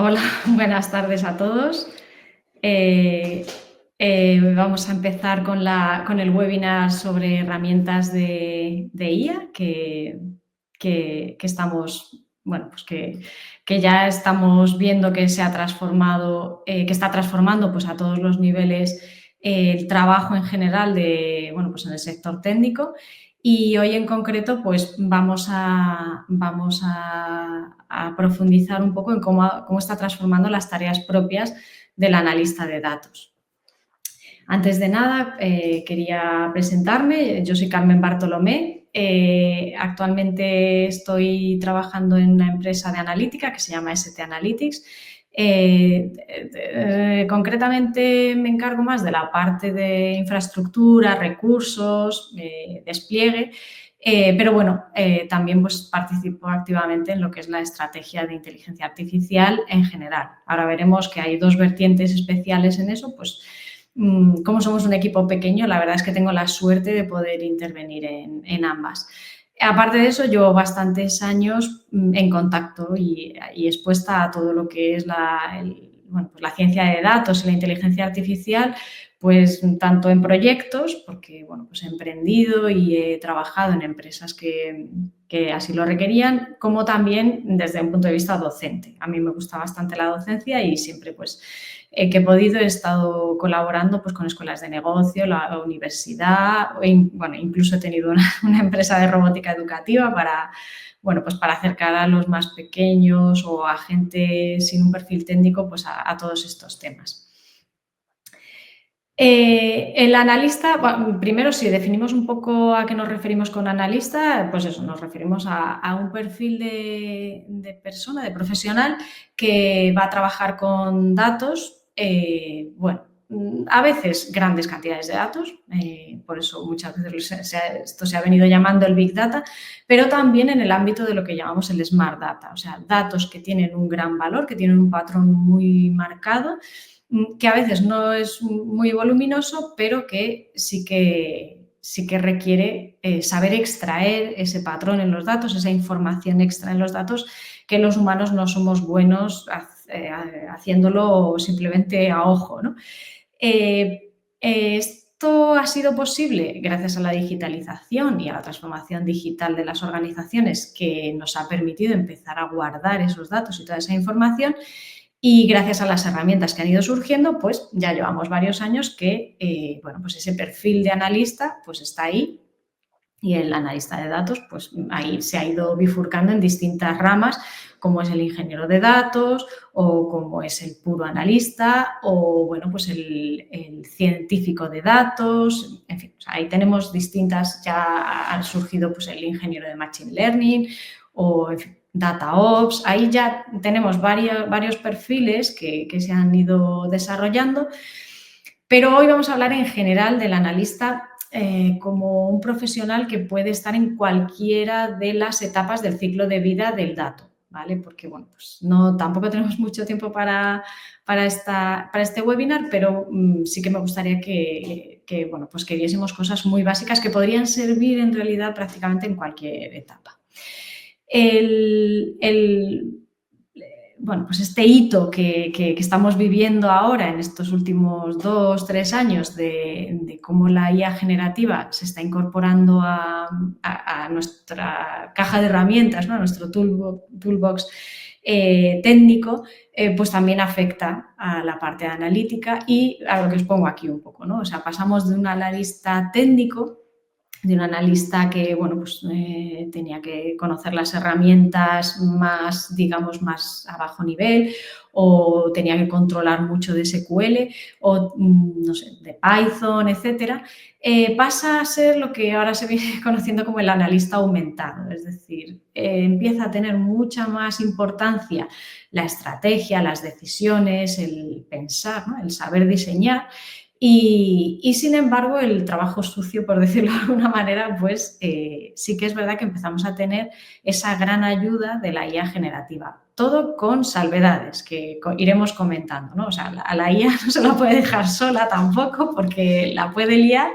Hola, buenas tardes a todos. Eh, Vamos a empezar con el webinar sobre herramientas de IA que estamos, bueno, pues que ya estamos viendo que se ha transformado, que está transformando pues, a todos los niveles el trabajo en general bueno, pues en el sector técnico. Y hoy en concreto pues vamos a profundizar un poco en cómo está transformando las tareas propias del analista de datos. Antes de nada, quería presentarme. Yo soy Carmen Bartolomé. Actualmente estoy trabajando en una empresa de analítica que se llama ST Analytics. Concretamente me encargo más de la parte de infraestructura, recursos, despliegue, pero bueno, también pues, participo activamente en lo que es la estrategia de inteligencia artificial en general. Ahora veremos que hay dos vertientes especiales en eso, pues como somos un equipo pequeño, la verdad es que tengo la suerte de poder intervenir en ambas. Aparte de eso, llevo bastantes años en contacto y expuesta a todo lo que es pues la ciencia de datos y la inteligencia artificial, pues tanto en proyectos, porque bueno, pues he emprendido y he trabajado en empresas que así lo requerían, como también desde un punto de vista docente. A mí me gusta bastante la docencia y siempre pues que he podido he estado colaborando pues, con escuelas de negocio, la universidad, bueno, incluso he tenido una empresa de robótica educativa bueno, pues para acercar a los más pequeños o a gente sin un perfil técnico pues a todos estos temas. El analista, bueno, primero si definimos un poco a qué nos referimos con analista, pues eso, nos referimos a un perfil de persona, de profesional que va a trabajar con datos, bueno, a veces grandes cantidades de datos, por eso muchas veces esto se ha venido llamando el Big Data, pero también en el ámbito de lo que llamamos el Smart Data, o sea, datos que tienen un gran valor, que tienen un patrón muy marcado, que a veces no es muy voluminoso, pero que sí que requiere saber extraer ese patrón en los datos, esa información extra en los datos, que los humanos no somos buenos haciéndolo simplemente a ojo, ¿no? Esto ha sido posible gracias a la digitalización y a la transformación digital de las organizaciones, que nos ha permitido empezar a guardar esos datos y toda esa información. Y gracias a las herramientas que han ido surgiendo, pues ya llevamos varios años que, bueno, pues ese perfil de analista pues está ahí, y el analista de datos, pues ahí se ha ido bifurcando en distintas ramas, como es el ingeniero de datos o como es el puro analista o, bueno, pues el científico de datos, en fin, o sea, ahí tenemos distintas, ya ha surgido pues el ingeniero de Machine Learning o, en fin, Data Ops. Ahí ya tenemos varios perfiles que se han ido desarrollando, pero hoy vamos a hablar en general del analista como un profesional que puede estar en cualquiera de las etapas del ciclo de vida del dato, ¿vale? Porque, bueno, pues tampoco tenemos mucho tiempo para este webinar, pero sí que me gustaría bueno, pues que viésemos cosas muy básicas que podrían servir en realidad prácticamente en cualquier etapa. Bueno, pues este hito que estamos viviendo ahora en estos últimos 2-3 años de cómo la IA generativa se está incorporando a nuestra caja de herramientas, ¿no? A nuestro toolbox técnico, pues también afecta a la parte analítica y a lo que os pongo aquí un poco, ¿no? O sea, pasamos de un analista técnico, de un analista que, bueno, pues tenía que conocer las herramientas más, digamos, más a bajo nivel, o tenía que controlar mucho de SQL o, no sé, de Python, etcétera, pasa a ser lo que ahora se viene conociendo como el analista aumentado, es decir, empieza a tener mucha más importancia la estrategia, las decisiones, el pensar, ¿no? El saber diseñar. Y sin embargo, el trabajo sucio, por decirlo de alguna manera, pues sí que es verdad que empezamos a tener esa gran ayuda de la IA generativa. Todo con salvedades que iremos comentando, ¿no? O sea, a la IA no se la puede dejar sola tampoco porque la puede liar,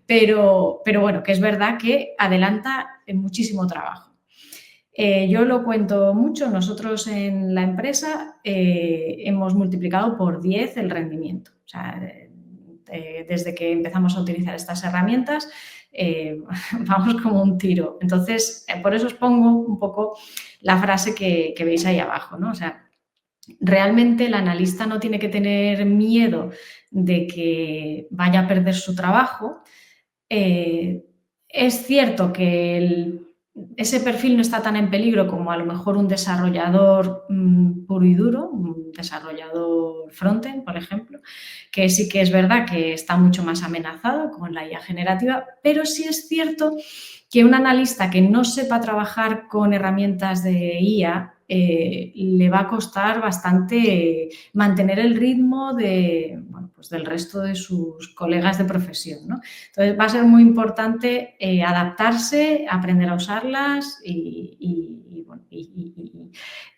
pero bueno, que es verdad que adelanta muchísimo trabajo. Yo lo cuento mucho, nosotros en la empresa hemos multiplicado por 10 el rendimiento. O sea, desde que empezamos a utilizar estas herramientas, vamos como un tiro. Entonces, por eso os pongo un poco la frase que veis ahí abajo, ¿no? O sea, realmente el analista no tiene que tener miedo de que vaya a perder su trabajo. Es cierto que ese perfil no está tan en peligro como a lo mejor un desarrollador puro y duro, un desarrollador frontend, por ejemplo, que sí que es verdad que está mucho más amenazado con la IA generativa, pero sí es cierto que un analista que no sepa trabajar con herramientas de IA le va a costar bastante mantener el ritmo pues del resto de sus colegas de profesión, ¿no? Entonces va a ser muy importante adaptarse, aprender a usarlas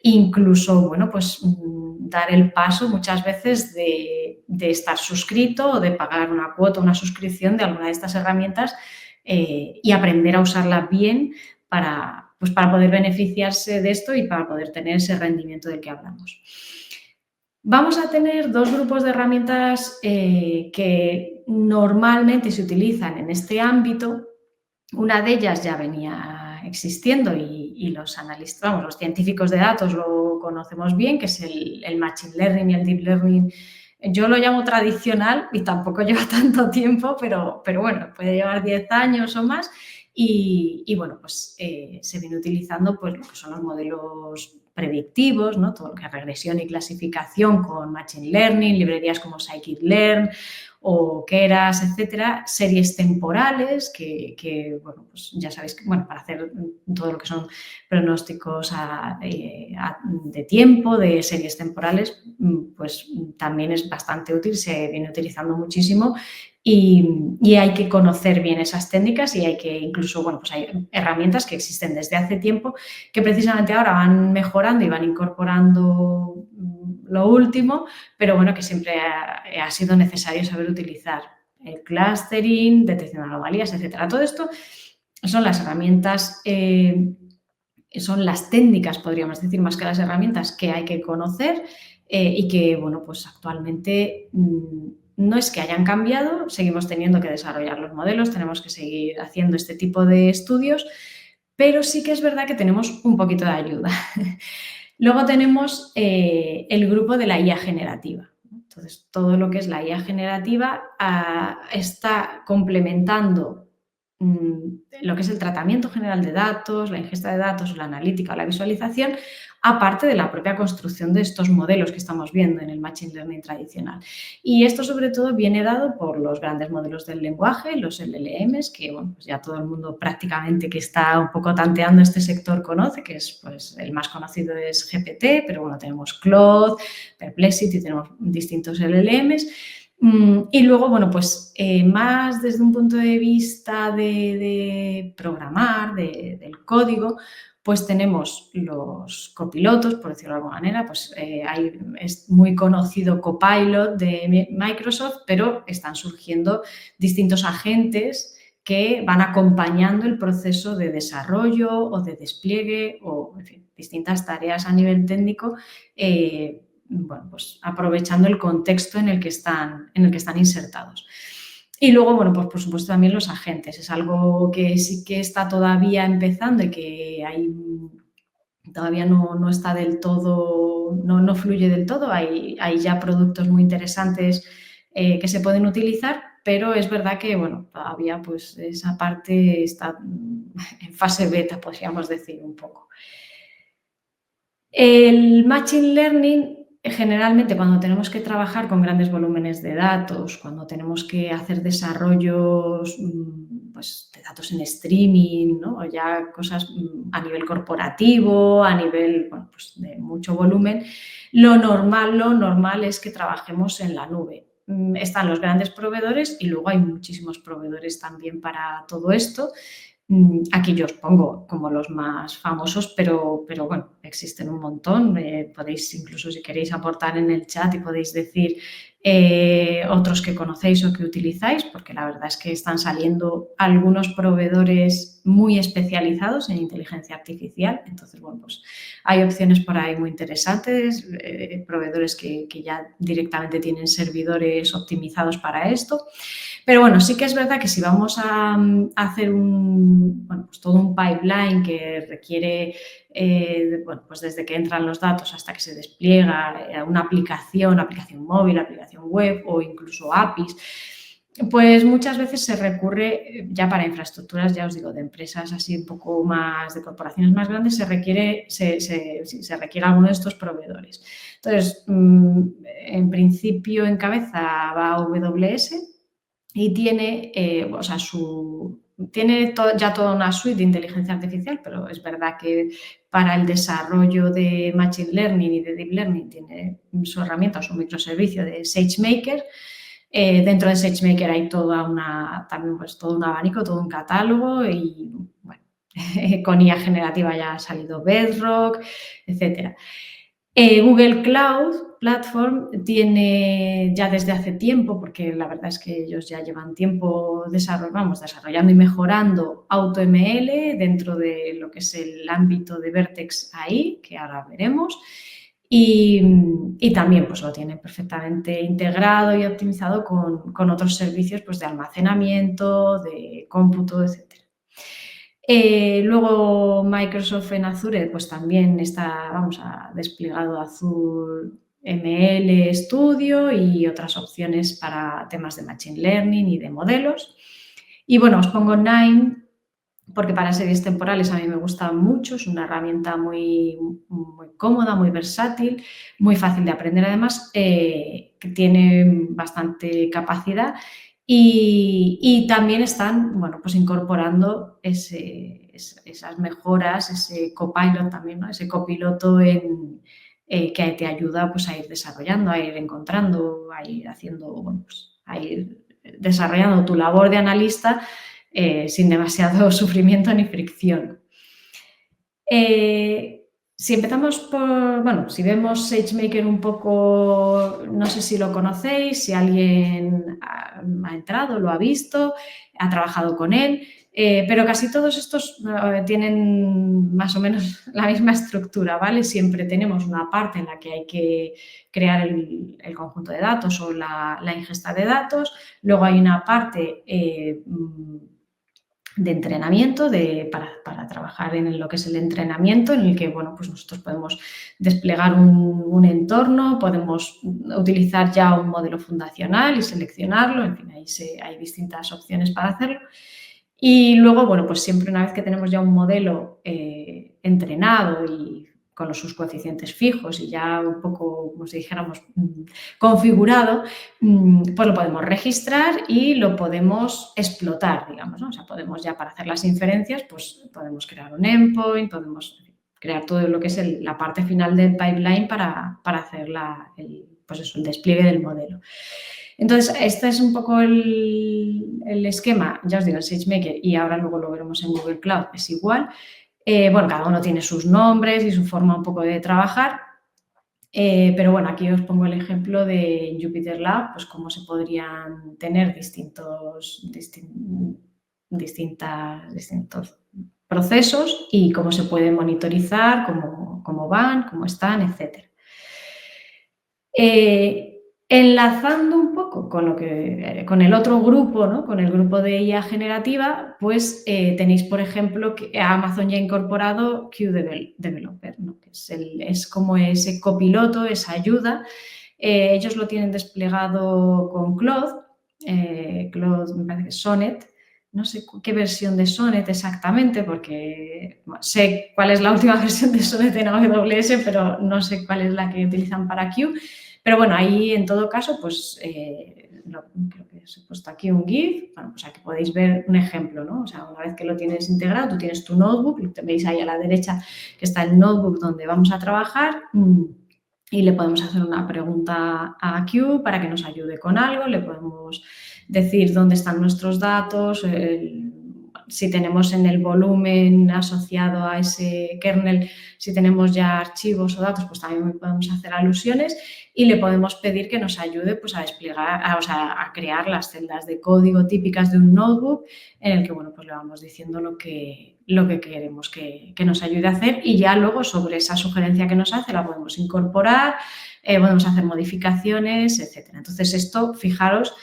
incluso, bueno, pues dar el paso muchas veces de estar suscrito o de pagar una cuota, una suscripción de alguna de estas herramientas y aprender a usarlas bien pues para poder beneficiarse de esto y para poder tener ese rendimiento del que hablamos. Vamos a tener dos grupos de herramientas que normalmente se utilizan en este ámbito. Una de ellas ya venía existiendo y los analistas, vamos, los científicos de datos lo conocemos bien, que es el Machine Learning y el Deep Learning. Yo lo llamo tradicional y tampoco lleva tanto tiempo, pero bueno, puede llevar 10 años o más y bueno, pues se viene utilizando pues lo que son los modelos predictivos, ¿no? Todo lo que es regresión y clasificación con Machine Learning, librerías como Scikit-learn o Keras, etcétera, series temporales que bueno, pues ya sabéis que, bueno, para hacer todo lo que son pronósticos de tiempo, de series temporales, pues también es bastante útil, se viene utilizando muchísimo y hay que conocer bien esas técnicas y hay que incluso, bueno, pues hay herramientas que existen desde hace tiempo que precisamente ahora van mejorando y van incorporando lo último, pero bueno, que siempre ha sido necesario saber utilizar el clustering, detección de anomalías, etcétera. Todo esto son las herramientas, son las técnicas, podríamos decir, más que las herramientas que hay que conocer y que, bueno, pues actualmente no es que hayan cambiado, seguimos teniendo que desarrollar los modelos, tenemos que seguir haciendo este tipo de estudios, pero sí que es verdad que tenemos un poquito de ayuda. Luego tenemos el grupo de la IA generativa. Entonces, todo lo que es la IA generativa está complementando lo que es el tratamiento general de datos, la ingesta de datos, la analítica, la visualización, aparte de la propia construcción de estos modelos que estamos viendo en el Machine Learning tradicional. Y esto sobre todo viene dado por los grandes modelos del lenguaje, los LLMs, que bueno, pues ya todo el mundo prácticamente que está un poco tanteando este sector conoce, que es pues el más conocido es GPT, pero bueno, tenemos Claude, Perplexity, tenemos distintos LLMs. Y luego, bueno, pues más desde un punto de vista de programar, del código, pues tenemos los copilotos, por decirlo de alguna manera, pues es muy conocido Copilot de Microsoft, pero están surgiendo distintos agentes que van acompañando el proceso de desarrollo o de despliegue o, en fin, distintas tareas a nivel técnico, bueno, pues aprovechando el contexto en el que están insertados. Y luego, bueno, pues por supuesto también los agentes. Es algo que sí que está todavía empezando y que todavía no está del todo, no fluye del todo. Hay ya productos muy interesantes que se pueden utilizar, pero es verdad que, bueno, todavía pues esa parte está en fase beta, podríamos decir un poco. El Machine Learning, generalmente cuando tenemos que trabajar con grandes volúmenes de datos, cuando tenemos que hacer desarrollos pues, de datos en streaming, ¿no? O ya cosas a nivel corporativo, a nivel bueno, pues de mucho volumen, lo normal es que trabajemos en la nube. Están los grandes proveedores y luego hay muchísimos proveedores también para todo esto. Aquí yo os pongo como los más famosos, pero bueno, existen un montón. Podéis incluso, si queréis, aportar en el chat y podéis decir otros que conocéis o que utilizáis, porque la verdad es que están saliendo algunos proveedores muy especializados en inteligencia artificial. Entonces, bueno, pues hay opciones por ahí muy interesantes, proveedores que ya directamente tienen servidores optimizados para esto. Pero bueno, sí que es verdad que si vamos a hacer pues todo un pipeline que requiere, bueno, pues desde que entran los datos hasta que se despliega una aplicación móvil, aplicación web o incluso APIs, pues muchas veces se recurre ya para infraestructuras, ya os digo, de empresas así un poco más, de corporaciones más grandes, se requiere alguno de estos proveedores. Entonces, en principio encabeza va AWS y tiene, ya toda una suite de inteligencia artificial, pero es verdad que para el desarrollo de Machine Learning y de Deep Learning tiene su herramienta, su microservicio de SageMaker. Dentro de SageMaker hay también pues, todo un abanico, todo un catálogo y bueno, con IA generativa ya ha salido Bedrock, etcétera. Google Cloud Platform tiene ya desde hace tiempo, porque la verdad es que ellos ya llevan tiempo desarrollando y mejorando AutoML dentro de lo que es el ámbito de Vertex AI, que ahora veremos. Y también pues, lo tienen perfectamente integrado y optimizado con otros servicios pues, de almacenamiento, de cómputo, etc. Luego Microsoft en Azure pues también ha desplegado Azure ML Studio y otras opciones para temas de Machine Learning y de modelos. Y bueno, os pongo Nine porque para series temporales a mí me gusta mucho, es una herramienta muy, muy cómoda, muy versátil, muy fácil de aprender además, que tiene bastante capacidad y también están, bueno, pues incorporando esas mejoras, ese copilot también, ¿no? Ese copiloto que te ayuda pues, a ir desarrollando, a ir encontrando, a ir haciendo, bueno, pues, a ir desarrollando tu labor de analista sin demasiado sufrimiento ni fricción. Si empezamos si vemos SageMaker un poco, no sé si lo conocéis, si alguien ha entrado, lo ha visto, ha trabajado con él, pero casi todos estos tienen más o menos la misma estructura, ¿vale? Siempre tenemos una parte en la que hay que crear el conjunto de datos o la ingesta de datos, luego hay una parte de entrenamiento, para trabajar en lo que es el entrenamiento, en el que bueno, pues nosotros podemos desplegar un entorno, podemos utilizar ya un modelo fundacional y seleccionarlo, en fin, ahí hay distintas opciones para hacerlo. Y luego, bueno, pues siempre una vez que tenemos ya un modelo entrenado y con sus coeficientes fijos y ya un poco, como si dijéramos, configurado, pues lo podemos registrar y lo podemos explotar, digamos, ¿no? O sea, podemos ya para hacer las inferencias, pues podemos crear un endpoint, podemos crear todo lo que es la parte final del pipeline para hacer el despliegue del modelo. Entonces, este es un poco el esquema, ya os digo, el SageMaker y ahora luego lo veremos en Google Cloud, es igual. Bueno, cada uno tiene sus nombres y su forma un poco de trabajar, pero bueno, aquí os pongo el ejemplo de Jupyter Lab, pues cómo se podrían tener distintos procesos y cómo se pueden monitorizar, cómo van, cómo están, etc. Enlazando un poco con el otro grupo, ¿no? Con el grupo de IA generativa, pues tenéis, por ejemplo, que Amazon ya ha incorporado QDeveloper, ¿no? Que es como ese copiloto, esa ayuda. Ellos lo tienen desplegado con Claude, me parece que es Sonnet. No sé qué versión de Sonnet exactamente, porque sé cuál es la última versión de Sonnet en AWS, pero no sé cuál es la que utilizan para Q. Pero bueno, ahí en todo caso, pues creo que os he puesto aquí un GIF, bueno, pues aquí podéis ver un ejemplo, ¿no? O sea, una vez que lo tienes integrado, tú tienes tu notebook, veis ahí a la derecha que está el notebook donde vamos a trabajar y le podemos hacer una pregunta a Q para que nos ayude con algo, le podemos decir dónde están nuestros datos, si tenemos en el volumen asociado a ese kernel, si tenemos ya archivos o datos, pues también podemos hacer alusiones y le podemos pedir que nos ayude pues, a desplegar, a crear las celdas de código típicas de un notebook en el que, bueno, pues le vamos diciendo lo que queremos que nos ayude a hacer y ya luego sobre esa sugerencia que nos hace la podemos incorporar, podemos hacer modificaciones, etc. Entonces esto, fijaros,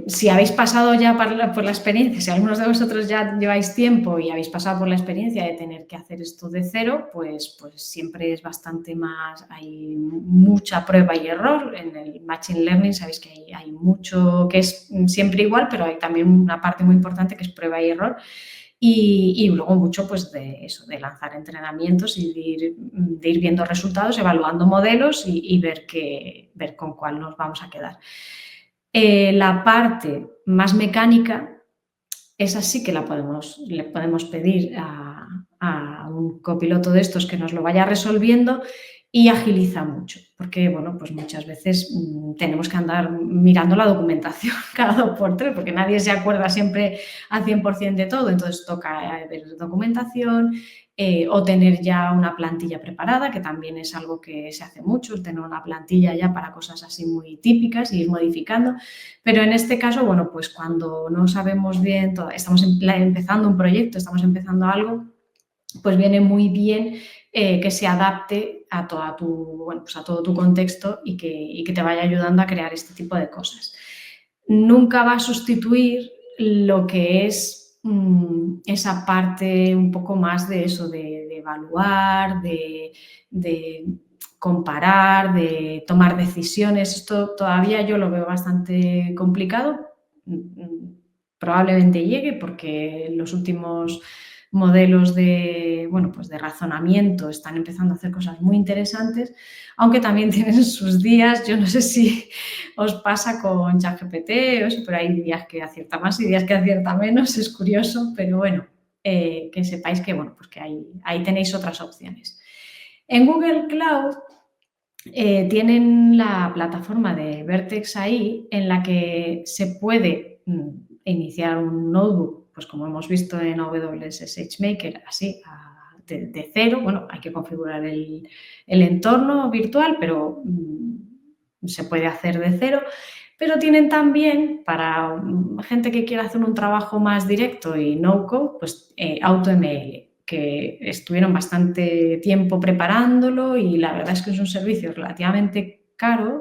si habéis pasado ya por la experiencia, si algunos de vosotros ya lleváis tiempo y habéis pasado por la experiencia de tener que hacer esto de cero, pues siempre es bastante más, hay mucha prueba y error. En el Machine Learning sabéis que hay mucho que es siempre igual, pero hay también una parte muy importante que es prueba y error. Y luego mucho pues de eso, de lanzar entrenamientos y de ir viendo resultados, evaluando modelos y ver con cuál nos vamos a quedar. La parte más mecánica, esa sí que le podemos pedir a un copiloto de estos que nos lo vaya resolviendo y agiliza mucho, porque bueno, pues muchas veces tenemos que andar mirando la documentación cada 2 por 3, porque nadie se acuerda siempre al 100% de todo, entonces toca ver documentación o tener ya una plantilla preparada, que también es algo que se hace mucho, tener una plantilla ya para cosas así muy típicas y ir modificando, pero en este caso, bueno, pues cuando no sabemos bien, estamos empezando un proyecto, estamos empezando algo, pues viene muy bien que se adapte a todo tu contexto y que te vaya ayudando a crear este tipo de cosas. Nunca va a sustituir lo que es esa parte un poco más de eso, de evaluar, de comparar, de tomar decisiones. Esto todavía yo lo veo bastante complicado. Probablemente llegue porque los últimos modelos pues de razonamiento están empezando a hacer cosas muy interesantes, aunque también tienen sus días. Yo no sé si os pasa con ChatGPT o eso, pero hay días que acierta más y días que acierta menos, es curioso, pero bueno, que sepáis que, bueno, pues que ahí tenéis otras opciones. En Google Cloud tienen la plataforma de Vertex AI en la que se puede iniciar un notebook, pues como hemos visto en AWS SageMaker, así de cero. Bueno, hay que configurar el entorno virtual, pero se puede hacer de cero. Pero tienen también, para gente que quiera hacer un trabajo más directo y no-code, pues AutoML, que estuvieron bastante tiempo preparándolo y la verdad es que es un servicio relativamente caro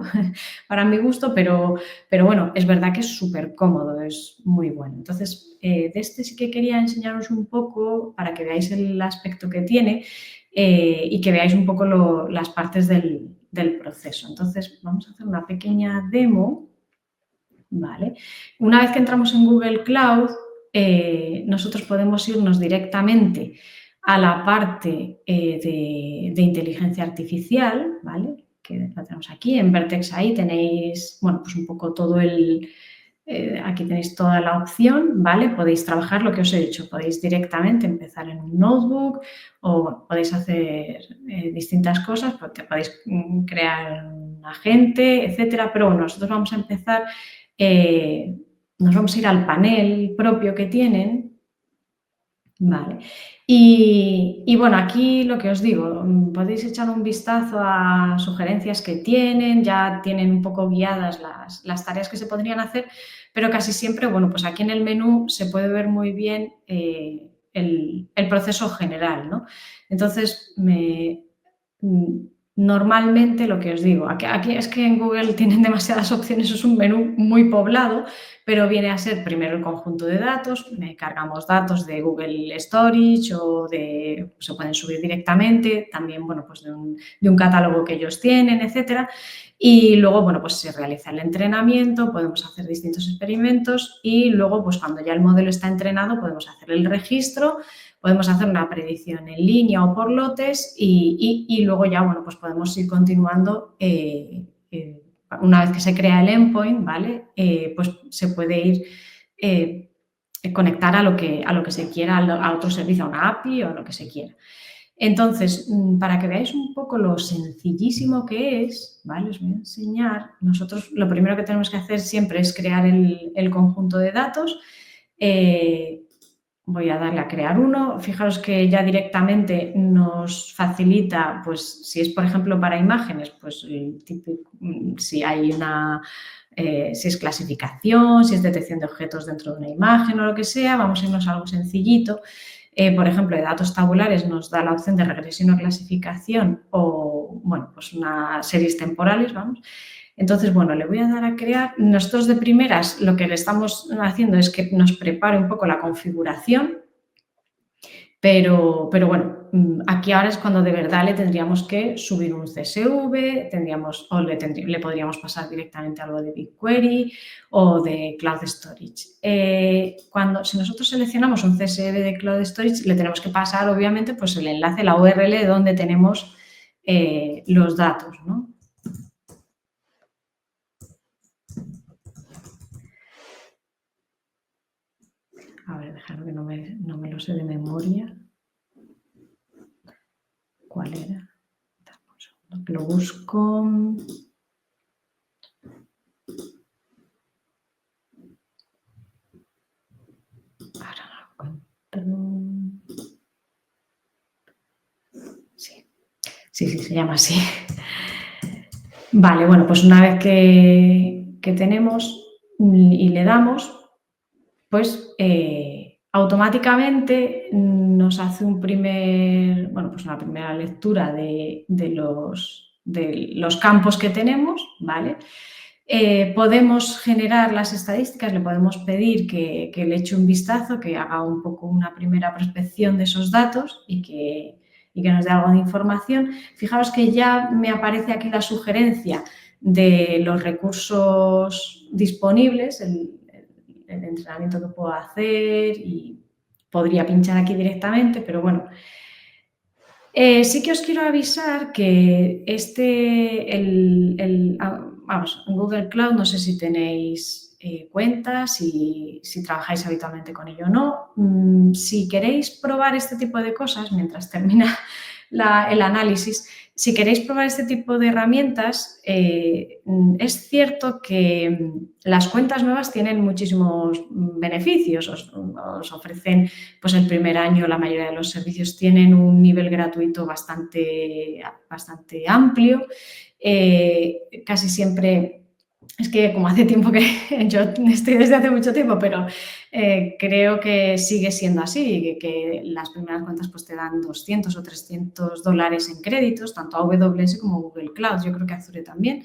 para mi gusto, pero bueno, es verdad que es súper cómodo, es muy bueno. Entonces, de este sí que quería enseñaros un poco para que veáis el aspecto que tiene y que veáis un poco las partes del proceso. Entonces, vamos a hacer una pequeña demo. ¿Vale? Una vez que entramos en Google Cloud, nosotros podemos irnos directamente a la parte de inteligencia artificial, ¿vale? Que la tenemos aquí. En Vertex AI tenéis, bueno, pues un poco todo aquí tenéis toda la opción, ¿vale? Podéis trabajar lo que os he dicho, podéis directamente empezar en un notebook o podéis hacer distintas cosas, porque podéis crear un agente, etcétera, pero bueno, nosotros vamos a empezar, nos vamos a ir al panel propio que tienen, ¿vale? Y bueno, aquí lo que os digo, podéis echar un vistazo a sugerencias que tienen, ya tienen un poco guiadas las tareas que se podrían hacer, pero casi siempre, bueno, pues aquí en el menú se puede ver muy bien el proceso general, ¿no? Entonces, normalmente lo que os digo, aquí es que en Google tienen demasiadas opciones, es un menú muy poblado, pero viene a ser primero el conjunto de datos, cargamos datos de Google Storage o se pueden subir directamente, también, bueno, pues de un catálogo que ellos tienen, etcétera. Y luego, bueno, pues se realiza el entrenamiento, podemos hacer distintos experimentos y luego, pues cuando ya el modelo está entrenado, podemos hacer el registro, podemos hacer una predicción en línea o por lotes y luego ya, bueno, pues podemos ir continuando. Una vez que se crea el endpoint, ¿vale? Pues se puede ir conectar a lo que se quiera, a otro servicio, a una API o a lo que se quiera. Entonces, para que veáis un poco lo sencillísimo que es, ¿vale? Os voy a enseñar. Nosotros lo primero que tenemos que hacer siempre es crear el conjunto de datos. Voy a darle a crear uno. Fijaros que ya directamente nos facilita, pues si es, por ejemplo, para imágenes, pues el típico, si hay una, si es clasificación, si es detección de objetos dentro de una imagen o lo que sea, vamos a irnos a algo sencillito. Por ejemplo, de datos tabulares nos da la opción de regresión o clasificación o, bueno, pues unas series temporales, vamos. Entonces, bueno, le voy a dar a crear. Nosotros de primeras lo que le estamos haciendo es que nos prepare un poco la configuración, pero bueno, aquí ahora es cuando de verdad le tendríamos que subir un CSV, o le podríamos pasar directamente algo de BigQuery o de Cloud Storage. Si nosotros seleccionamos un CSV de Cloud Storage, le tenemos que pasar, obviamente, pues el enlace, la URL de donde tenemos los datos, ¿no? A ver, déjame que no me lo sé de memoria. ¿Cuál era? Lo busco. Ahora no lo encuentro. Sí, se llama así. Vale, bueno, pues una vez que tenemos y le damos, pues automáticamente nos hace una primera lectura de los campos que tenemos, ¿vale? Podemos generar las estadísticas, le podemos pedir que le eche un vistazo, que haga un poco una primera prospección de esos datos y que nos dé algo de información. Fijaos que ya me aparece aquí la sugerencia de los recursos disponibles, el entrenamiento que puedo hacer, y podría pinchar aquí directamente, pero bueno. Sí que os quiero avisar que en Google Cloud, no sé si tenéis cuentas, si trabajáis habitualmente con ello o no. Si queréis probar este tipo de cosas, mientras termina el análisis, si queréis probar este tipo de herramientas, es cierto que las cuentas nuevas tienen muchísimos beneficios. Os ofrecen, pues el primer año, la mayoría de los servicios tienen un nivel gratuito bastante amplio. Casi siempre, es que como hace tiempo que yo estoy desde hace mucho tiempo, pero creo que sigue siendo así, que las primeras cuentas pues te dan $200 o $300 en créditos, tanto AWS como Google Cloud, yo creo que Azure también.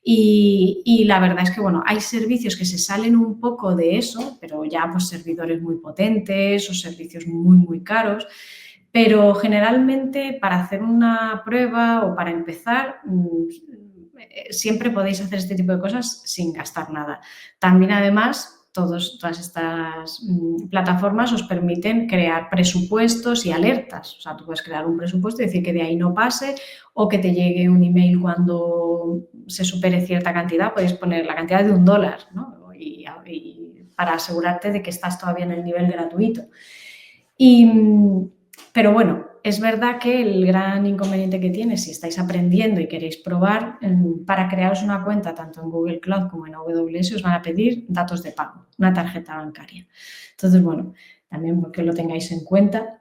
Y la verdad es que, bueno, hay servicios que se salen un poco de eso, pero ya pues servidores muy potentes o servicios muy, muy caros. Pero generalmente para hacer una prueba o para empezar, siempre podéis hacer este tipo de cosas sin gastar nada. También, además, todas estas plataformas os permiten crear presupuestos y alertas. O sea, tú puedes crear un presupuesto y decir que de ahí no pase, o que te llegue un email cuando se supere cierta cantidad. Podéis poner la cantidad de $1, ¿no? Y para asegurarte de que estás todavía en el nivel gratuito. Pero bueno, es verdad que el gran inconveniente que tiene, si estáis aprendiendo y queréis probar, para crearos una cuenta tanto en Google Cloud como en AWS, os van a pedir datos de pago, una tarjeta bancaria. Entonces, bueno, también porque lo tengáis en cuenta.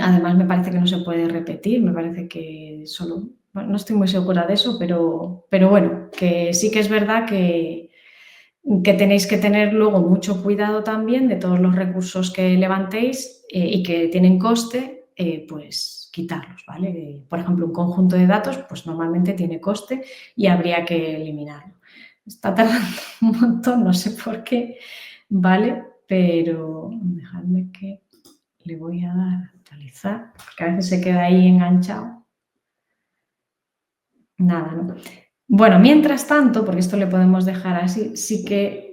Además, me parece que no se puede repetir, me parece que solo, bueno, no estoy muy segura de eso, pero bueno, que sí que es verdad que tenéis que tener luego mucho cuidado también de todos los recursos que levantéis y que tienen coste, pues quitarlos, ¿vale? Por ejemplo, un conjunto de datos, pues normalmente tiene coste y habría que eliminarlo. Está tardando un montón, no sé por qué, ¿vale? Pero dejadme que le voy a dar a actualizar, porque a veces se queda ahí enganchado. Nada, ¿no? Bueno, mientras tanto, porque esto le podemos dejar así, sí que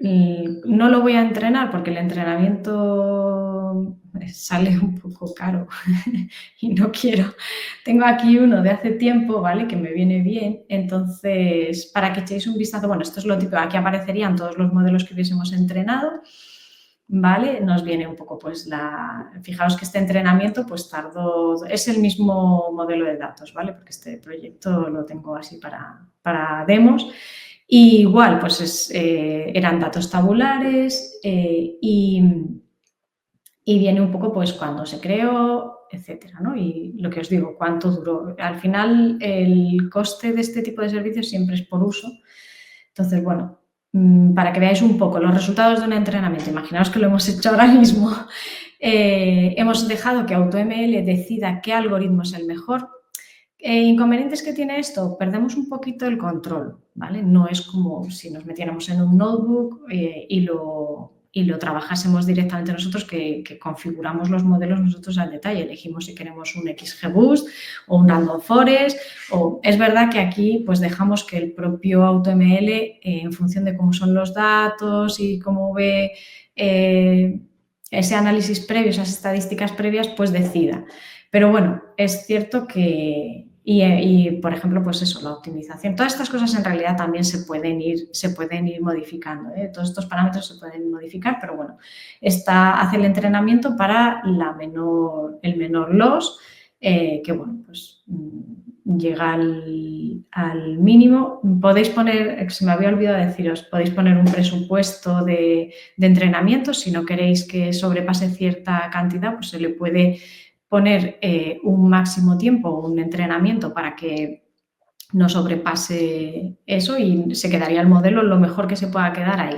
no lo voy a entrenar porque el entrenamiento sale un poco caro y no quiero. Tengo aquí uno de hace tiempo, ¿vale? Que me viene bien. Entonces, para que echéis un vistazo, bueno, esto es lo típico, aquí aparecerían todos los modelos que hubiésemos entrenado, ¿vale? Nos viene un poco, pues, fijaos que este entrenamiento, pues, es el mismo modelo de datos, ¿vale? Porque este proyecto lo tengo así para demos. Y igual, pues eran datos tabulares y viene un poco pues cuándo se creó, etcétera, ¿no? Y lo que os digo, cuánto duró. Al final, el coste de este tipo de servicios siempre es por uso. Entonces, bueno, para que veáis un poco los resultados de un entrenamiento, imaginaos que lo hemos hecho ahora mismo, hemos dejado que AutoML decida qué algoritmo es el mejor. Inconvenientes que tiene esto, perdemos un poquito el control, ¿vale? No es como si nos metiéramos en un notebook y lo trabajásemos directamente nosotros, que configuramos los modelos nosotros al detalle, elegimos si queremos un XGBoost o un Random Forest, o es verdad que aquí pues dejamos que el propio AutoML, en función de cómo son los datos y cómo ve ese análisis previo, esas estadísticas previas, pues decida. Pero bueno, es cierto que, por ejemplo, pues eso, la optimización, todas estas cosas en realidad también se pueden ir modificando, ¿eh? Todos estos parámetros se pueden modificar, pero bueno, hace el entrenamiento para el menor loss, que bueno, pues llega al mínimo. Podéis poner, se me había olvidado deciros, podéis poner un presupuesto de entrenamiento. Si no queréis que sobrepase cierta cantidad, pues se le puede poner un máximo tiempo, un entrenamiento para que no sobrepase eso y se quedaría el modelo lo mejor que se pueda quedar ahí.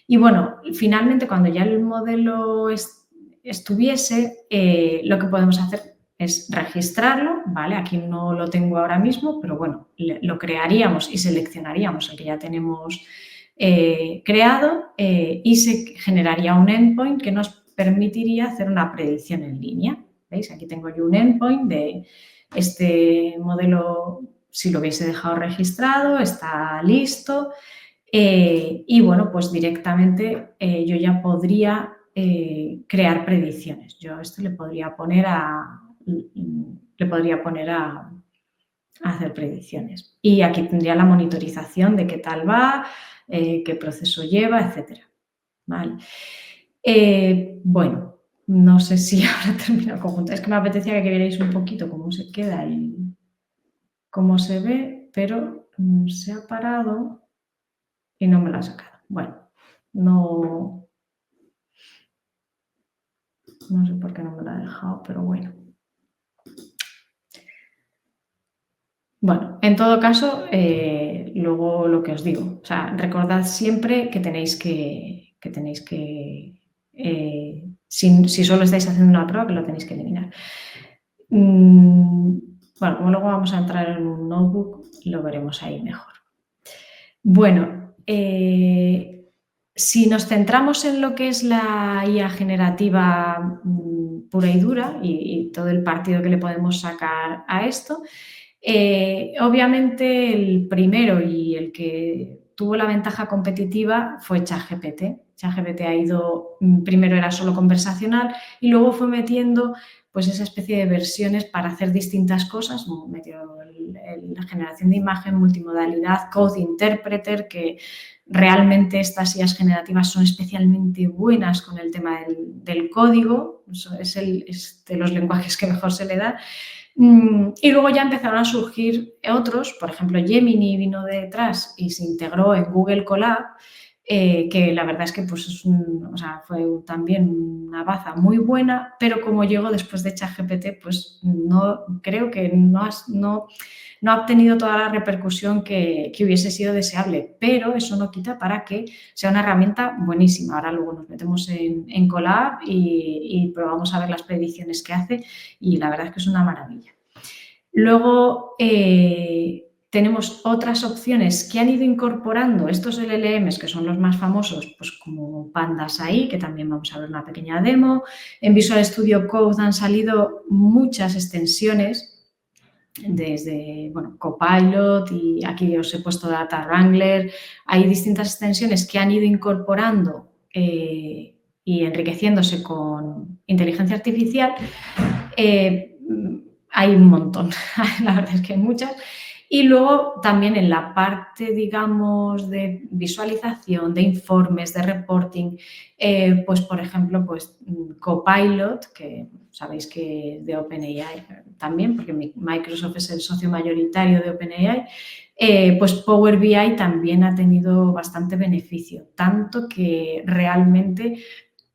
Y bueno, finalmente cuando ya el modelo estuviese, lo que podemos hacer es registrarlo, ¿vale? Aquí no lo tengo ahora mismo, pero bueno, lo crearíamos y seleccionaríamos el que ya tenemos creado y se generaría un endpoint que nos permitiría hacer una predicción en línea. ¿Veis? Aquí tengo yo un endpoint de este modelo. Si lo hubiese dejado registrado, está listo. Y bueno, pues directamente yo ya podría crear predicciones. Yo a esto le podría poner a hacer predicciones. Y aquí tendría la monitorización de qué tal va, qué proceso lleva, etcétera. ¿Vale? Bueno, no sé si ahora termino el conjunto. Es que me apetecía que vierais un poquito cómo se queda y cómo se ve, pero se ha parado y no me lo ha sacado. Bueno, no sé por qué no me lo ha dejado, pero bueno. Bueno, en todo caso, luego lo que os digo, o sea, recordad siempre que tenéis que si solo estáis haciendo una prueba, que lo tenéis que eliminar. Bueno, como luego vamos a entrar en un notebook, lo veremos ahí mejor. Bueno, si nos centramos en lo que es la IA generativa pura y dura y todo el partido que le podemos sacar a esto, obviamente el primero y el que tuvo la ventaja competitiva fue ChatGPT. ChatGPT primero era solo conversacional y luego fue metiendo pues esa especie de versiones para hacer distintas cosas, metió la generación de imagen, multimodalidad, Code Interpreter, que realmente estas IAs generativas son especialmente buenas con el tema del código, es de los lenguajes que mejor se le da. Y luego ya empezaron a surgir otros, por ejemplo, Gemini vino detrás y se integró en Google Colab, que la verdad es que pues fue también una baza muy buena, pero como llegó después de ChatGPT, pues creo que no ha obtenido toda la repercusión que hubiese sido deseable, pero eso no quita para que sea una herramienta buenísima. Ahora luego nos metemos en Colab y probamos a ver las predicciones que hace y la verdad es que es una maravilla. Luego tenemos otras opciones que han ido incorporando estos LLMs, que son los más famosos, pues como Pandas AI, que también vamos a ver una pequeña demo. En Visual Studio Code han salido muchas extensiones, desde Copilot, y aquí os he puesto Data Wrangler. Hay distintas extensiones que han ido incorporando y enriqueciéndose con inteligencia artificial. Hay un montón, la verdad es que hay muchas. Y luego también en la parte, digamos, de visualización, de informes, de reporting, pues por ejemplo, pues Copilot, que sabéis que es de OpenAI también, porque Microsoft es el socio mayoritario de OpenAI, pues Power BI también ha tenido bastante beneficio, tanto que realmente,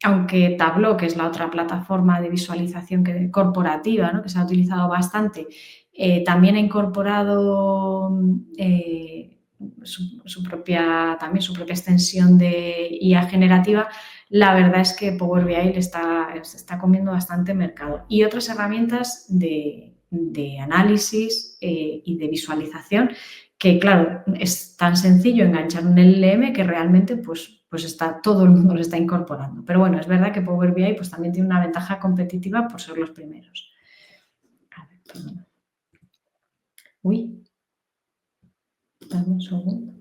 aunque Tableau, que es la otra plataforma de visualización corporativa, ¿no?, que se ha utilizado bastante, también ha incorporado su propia extensión de IA generativa. La verdad es que Power BI se está comiendo bastante mercado. Y otras herramientas de análisis y de visualización que, claro, es tan sencillo enganchar un LLM que realmente pues todo el mundo lo está incorporando. Pero bueno, es verdad que Power BI pues también tiene una ventaja competitiva por ser los primeros. A ver, perdón. Uy, dame un segundo.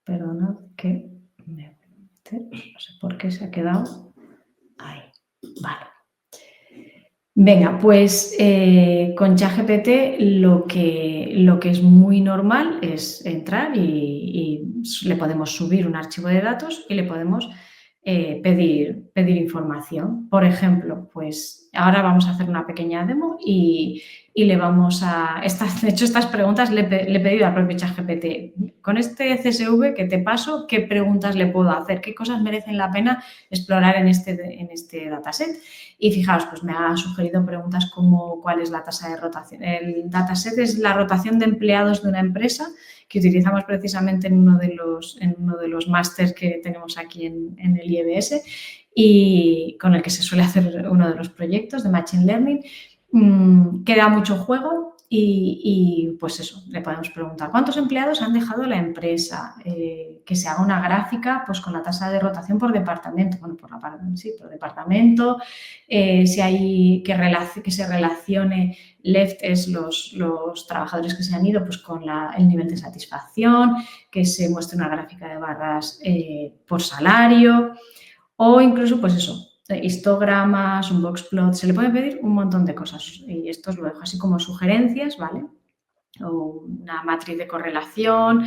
Perdona que me voy a meter, no sé por qué se ha quedado ahí. Vale. Venga, pues con ChatGPT lo que es muy normal es entrar y le podemos subir un archivo de datos y le podemos pedir información. Por ejemplo, pues ahora vamos a hacer una pequeña demo y le vamos a... de hecho, estas preguntas le he pedido al propio ChatGPT. Con este CSV que te paso, ¿qué preguntas le puedo hacer? ¿Qué cosas merecen la pena explorar en este dataset? Y fijaos, pues me ha sugerido preguntas como ¿cuál es la tasa de rotación? El dataset es la rotación de empleados de una empresa que utilizamos precisamente en uno de los másters que tenemos aquí en el IEBS y con el que se suele hacer uno de los proyectos de Machine Learning. Queda mucho juego y pues eso, le podemos preguntar ¿cuántos empleados han dejado la empresa? Que se haga una gráfica pues con la tasa de rotación por departamento, bueno, por departamento, si hay que se relacione left es los trabajadores que se han ido pues con el nivel de satisfacción, que se muestre una gráfica de barras por salario o incluso pues eso, histogramas, un boxplot, se le puede pedir un montón de cosas y esto os lo dejo así como sugerencias, ¿vale? O una matriz de correlación,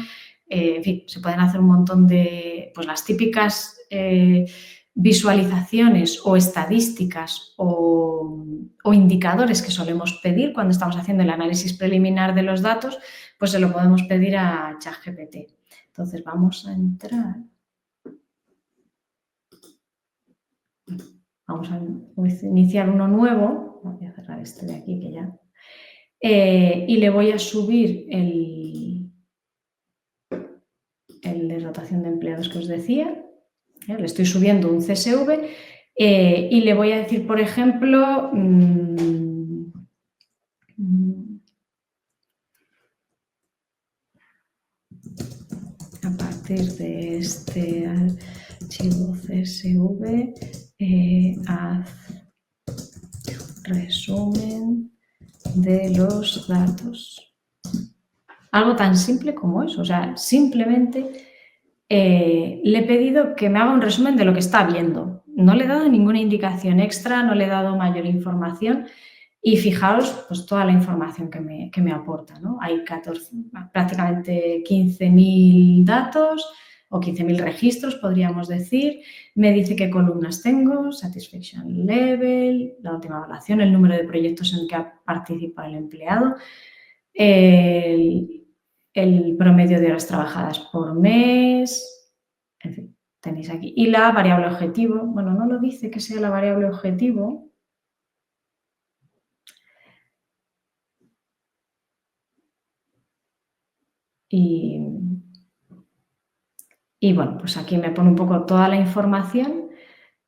en fin, se pueden hacer un montón de, pues las típicas visualizaciones o estadísticas o indicadores que solemos pedir cuando estamos haciendo el análisis preliminar de los datos, pues se lo podemos pedir a ChatGPT. Entonces vamos a entrar. Vamos a iniciar uno nuevo. Voy a cerrar este de aquí que ya. Y le voy a subir el de rotación de empleados que os decía. Le estoy subiendo un CSV y le voy a decir, por ejemplo, a partir de este archivo CSV, haz resumen de los datos. Algo tan simple como eso, o sea, simplemente le he pedido que me haga un resumen de lo que está viendo. No le he dado ninguna indicación extra, no le he dado mayor información y fijaos pues toda la información que me aporta, ¿no? Hay prácticamente 15.000 datos o 15.000 registros, podríamos decir. Me dice qué columnas tengo, satisfaction level, la última evaluación, el número de proyectos en el que ha participado el empleado, el promedio de horas trabajadas por mes, en fin, tenéis aquí. Y la variable objetivo, bueno, no lo dice que sea la variable objetivo. Y bueno, pues aquí me pone un poco toda la información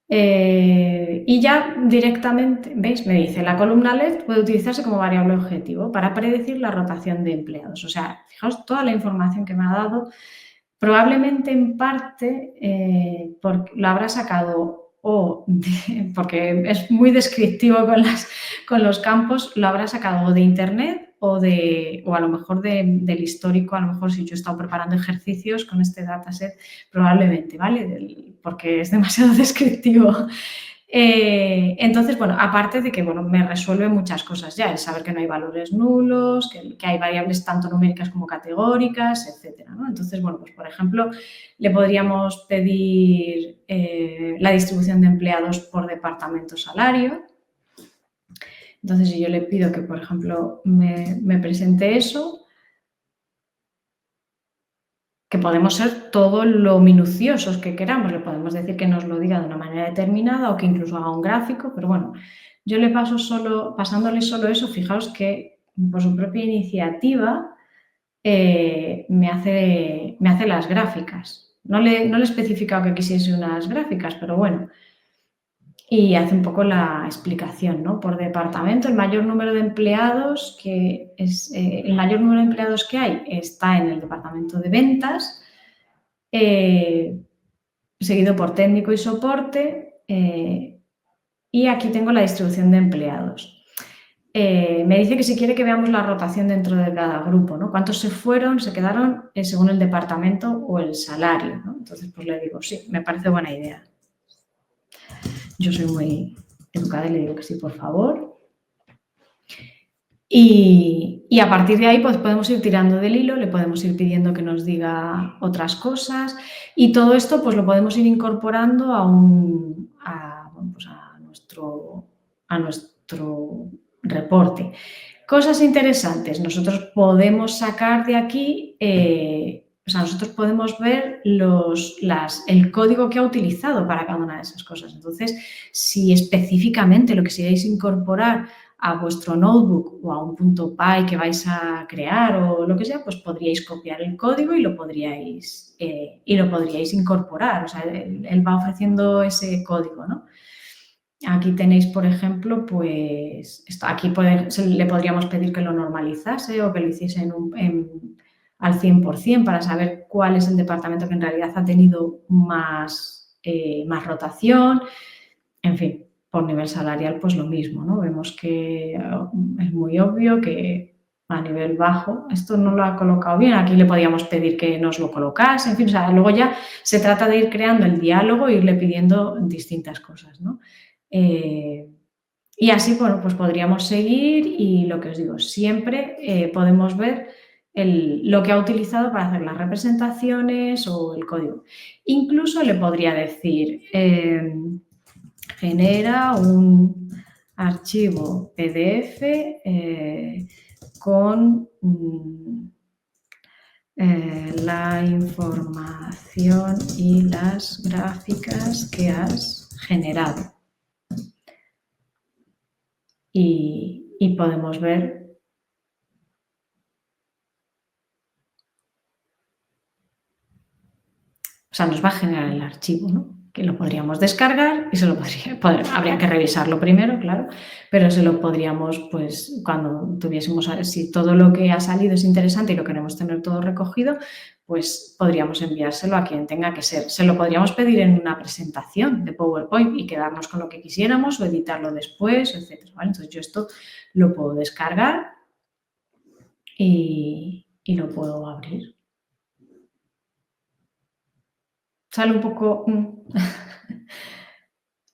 y ya directamente, ¿veis? Me dice, la columna left puede utilizarse como variable objetivo para predecir la rotación de empleados. O sea, fijaos toda la información que me ha dado. Probablemente en parte porque lo habrá sacado porque es muy descriptivo con los campos, lo habrá sacado de internet o a lo mejor del histórico, a lo mejor si yo he estado preparando ejercicios con este dataset, probablemente, ¿vale? Porque es demasiado descriptivo. Entonces, bueno, aparte de que bueno, me resuelve muchas cosas ya, el saber que no hay valores nulos, que hay variables tanto numéricas como categóricas, etcétera, ¿no? Entonces, bueno, pues por ejemplo, le podríamos pedir la distribución de empleados por departamento salario. Entonces, si yo le pido que, por ejemplo, me presente eso, que podemos ser todo lo minuciosos que queramos, le podemos decir que nos lo diga de una manera determinada o que incluso haga un gráfico, pero bueno, yo le paso pasándole solo eso, fijaos que por su propia iniciativa me hace las gráficas. No le he especificado que quisiese unas gráficas, pero bueno, y hace un poco la explicación, ¿no? Por departamento, el mayor número de empleados el mayor número de empleados que hay está en el departamento de ventas, seguido por técnico y soporte, y aquí tengo la distribución de empleados. Me dice que si quiere que veamos la rotación dentro de cada grupo, ¿no? ¿Cuántos se quedaron según el departamento o el salario, ¿no? Entonces, pues le digo, sí, me parece buena idea. Yo soy muy educada y le digo que sí, por favor. Y a partir de ahí, pues podemos ir tirando del hilo, le podemos ir pidiendo que nos diga otras cosas y todo esto, pues lo podemos ir incorporando a nuestro reporte. Cosas interesantes. Nosotros podemos sacar de aquí, nosotros podemos ver el código que ha utilizado para cada una de esas cosas. Entonces, si específicamente lo que queréis incorporar a vuestro notebook o a un .py que vais a crear o lo que sea, pues podríais copiar el código y lo podríais incorporar. O sea, él va ofreciendo ese código, ¿no? Aquí tenéis, por ejemplo, pues aquí le podríamos pedir que lo normalizase o que lo hiciese al 100% para saber cuál es el departamento que en realidad ha tenido más rotación. En fin, por nivel salarial, pues lo mismo, ¿no? Vemos que es muy obvio que a nivel bajo, esto no lo ha colocado bien, aquí le podíamos pedir que nos lo colocase, en fin, o sea, luego ya se trata de ir creando el diálogo e irle pidiendo distintas cosas, ¿no? Y así, bueno, pues podríamos seguir y lo que os digo, siempre podemos ver lo que ha utilizado para hacer las representaciones o el código. Incluso le podría decir, genera un archivo PDF con la información y las gráficas que has generado. Y podemos ver nos va a generar el archivo, ¿no? Que lo podríamos descargar y habría que revisarlo primero, claro, pero se lo podríamos, pues, cuando tuviésemos, si todo lo que ha salido es interesante y lo queremos tener todo recogido, pues podríamos enviárselo a quien tenga que ser. Se lo podríamos pedir en una presentación de PowerPoint y quedarnos con lo que quisiéramos o editarlo después, etcétera, ¿vale? Entonces yo esto lo puedo descargar y lo puedo abrir. Sale un poco,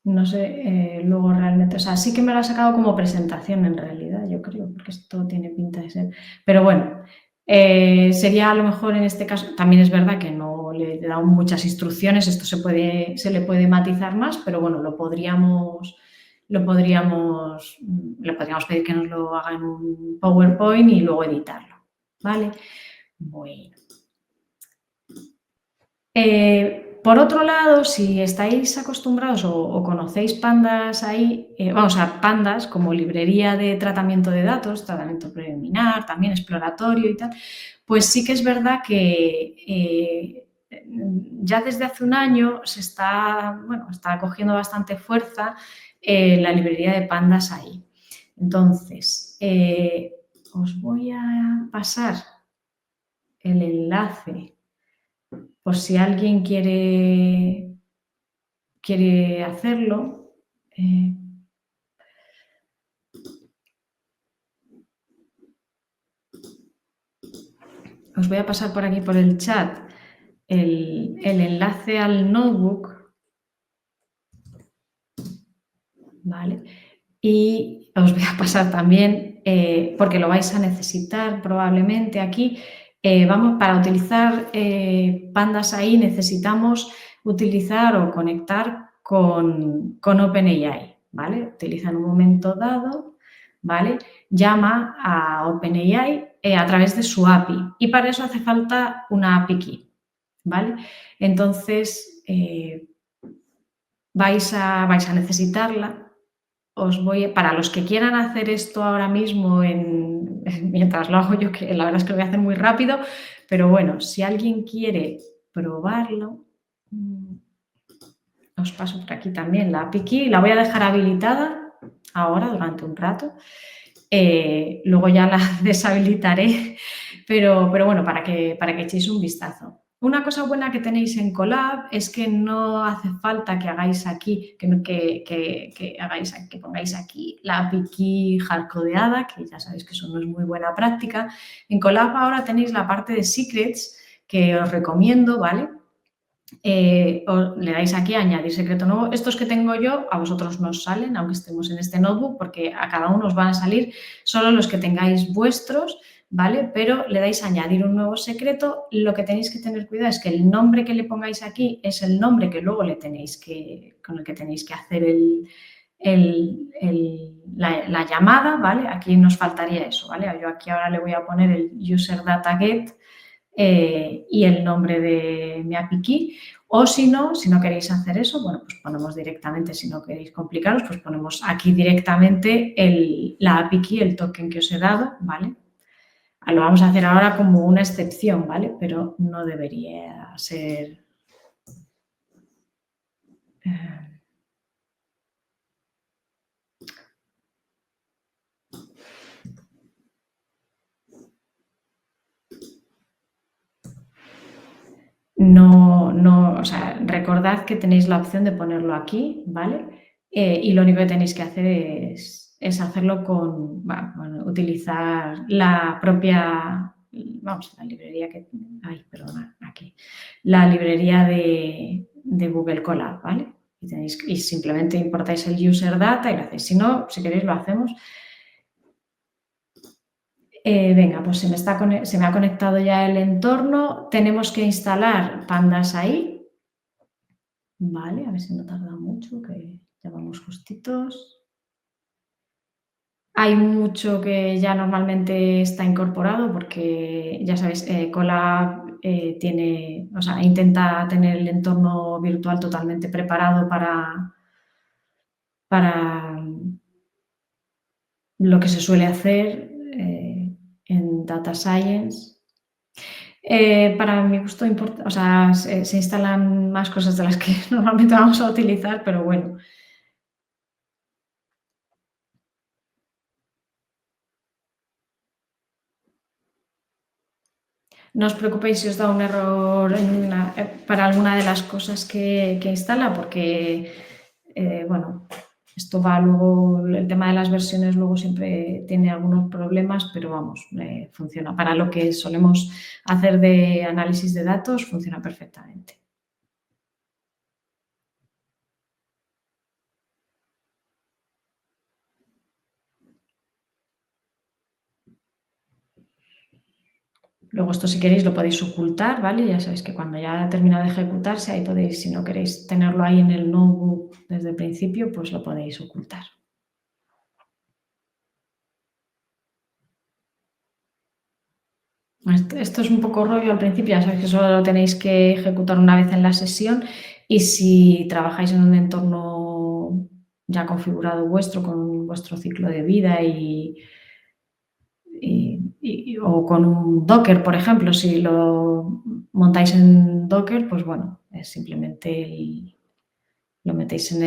no sé, luego realmente, o sea, sí que me lo ha sacado como presentación en realidad, yo creo, porque esto tiene pinta de ser, pero bueno, sería a lo mejor en este caso, también es verdad que no le he dado muchas instrucciones, esto se le puede matizar más, pero bueno, le podríamos pedir que nos lo haga en un PowerPoint y luego editarlo, ¿vale? Bueno. Por otro lado, si estáis acostumbrados o conocéis Pandas ahí, Pandas como librería de tratamiento de datos, tratamiento preliminar, también exploratorio y tal, pues sí que es verdad que ya desde hace un año está cogiendo bastante fuerza la librería de Pandas ahí. Entonces, os voy a pasar el enlace por si alguien quiere hacerlo. Os voy a pasar por aquí por el chat el enlace al notebook, ¿vale? Y os voy a pasar también, porque lo vais a necesitar probablemente aquí, para utilizar Pandas ahí necesitamos utilizar o conectar con OpenAI, ¿vale? Utiliza en un momento dado ¿vale? Llama a OpenAI a través de su API y para eso hace falta una API key, ¿vale? Entonces, vais a necesitarla. Para los que quieran hacer esto ahora mismo mientras lo hago yo, que la verdad es que lo voy a hacer muy rápido, pero bueno, si alguien quiere probarlo, mm, os paso por aquí también la API Key, la voy a dejar habilitada ahora durante un rato. Luego ya la deshabilitaré, pero bueno, para que echéis un vistazo. Una cosa buena que tenéis en Colab es que no hace falta que hagáis aquí, que pongáis aquí la API key hardcodeada, que ya sabéis que eso no es muy buena práctica. En Colab ahora tenéis la parte de secrets que os recomiendo, ¿vale? Le dais aquí a añadir secreto nuevo. Estos que tengo yo a vosotros no os salen, aunque estemos en este notebook, porque a cada uno os van a salir solo los que tengáis vuestros, ¿vale? Pero le dais a añadir un nuevo secreto. Lo que tenéis que tener cuidado es que el nombre que le pongáis aquí es el nombre que luego con el que tenéis que hacer la llamada, ¿vale? Aquí nos faltaría eso, ¿vale? Yo aquí ahora le voy a poner el user data get y el nombre de mi API key. O si no queréis hacer eso, bueno, pues ponemos directamente, si no queréis complicaros, pues ponemos aquí directamente la API key, el token que os he dado, ¿vale? Lo vamos a hacer ahora como una excepción, ¿vale? Pero no debería ser... o sea, recordad que tenéis la opción de ponerlo aquí, ¿vale? Y lo único que tenéis que hacer es hacerlo bueno, utilizar la propia, vamos, la librería perdona, aquí, la librería de Google Colab, ¿vale? Y simplemente importáis el user data y lo hacéis. Si no, si queréis lo hacemos. Venga, pues se me ha conectado ya el entorno. Tenemos que instalar Pandas ahí. Vale, a ver si no tarda mucho, que ya vamos justitos. Hay mucho que ya normalmente está incorporado porque, ya sabéis, Colab intenta tener el entorno virtual totalmente preparado para lo que se suele hacer en Data Science. Para mi gusto, se instalan más cosas de las que normalmente vamos a utilizar, pero bueno. No os preocupéis si os da un error para alguna de las cosas que instala, porque, bueno, esto va luego, el tema de las versiones luego siempre tiene algunos problemas, pero vamos, funciona. Para lo que solemos hacer de análisis de datos, funciona perfectamente. Luego esto si queréis lo podéis ocultar, ¿vale? Ya sabéis que cuando ya termina de ejecutarse, ahí podéis, si no queréis tenerlo ahí en el notebook desde el principio, pues lo podéis ocultar. Esto es un poco rollo al principio, ya sabéis que solo lo tenéis que ejecutar una vez en la sesión y si trabajáis en un entorno ya configurado vuestro, con vuestro ciclo de vida o con un Docker, por ejemplo, si lo montáis en Docker, pues bueno, es simplemente lo metéis en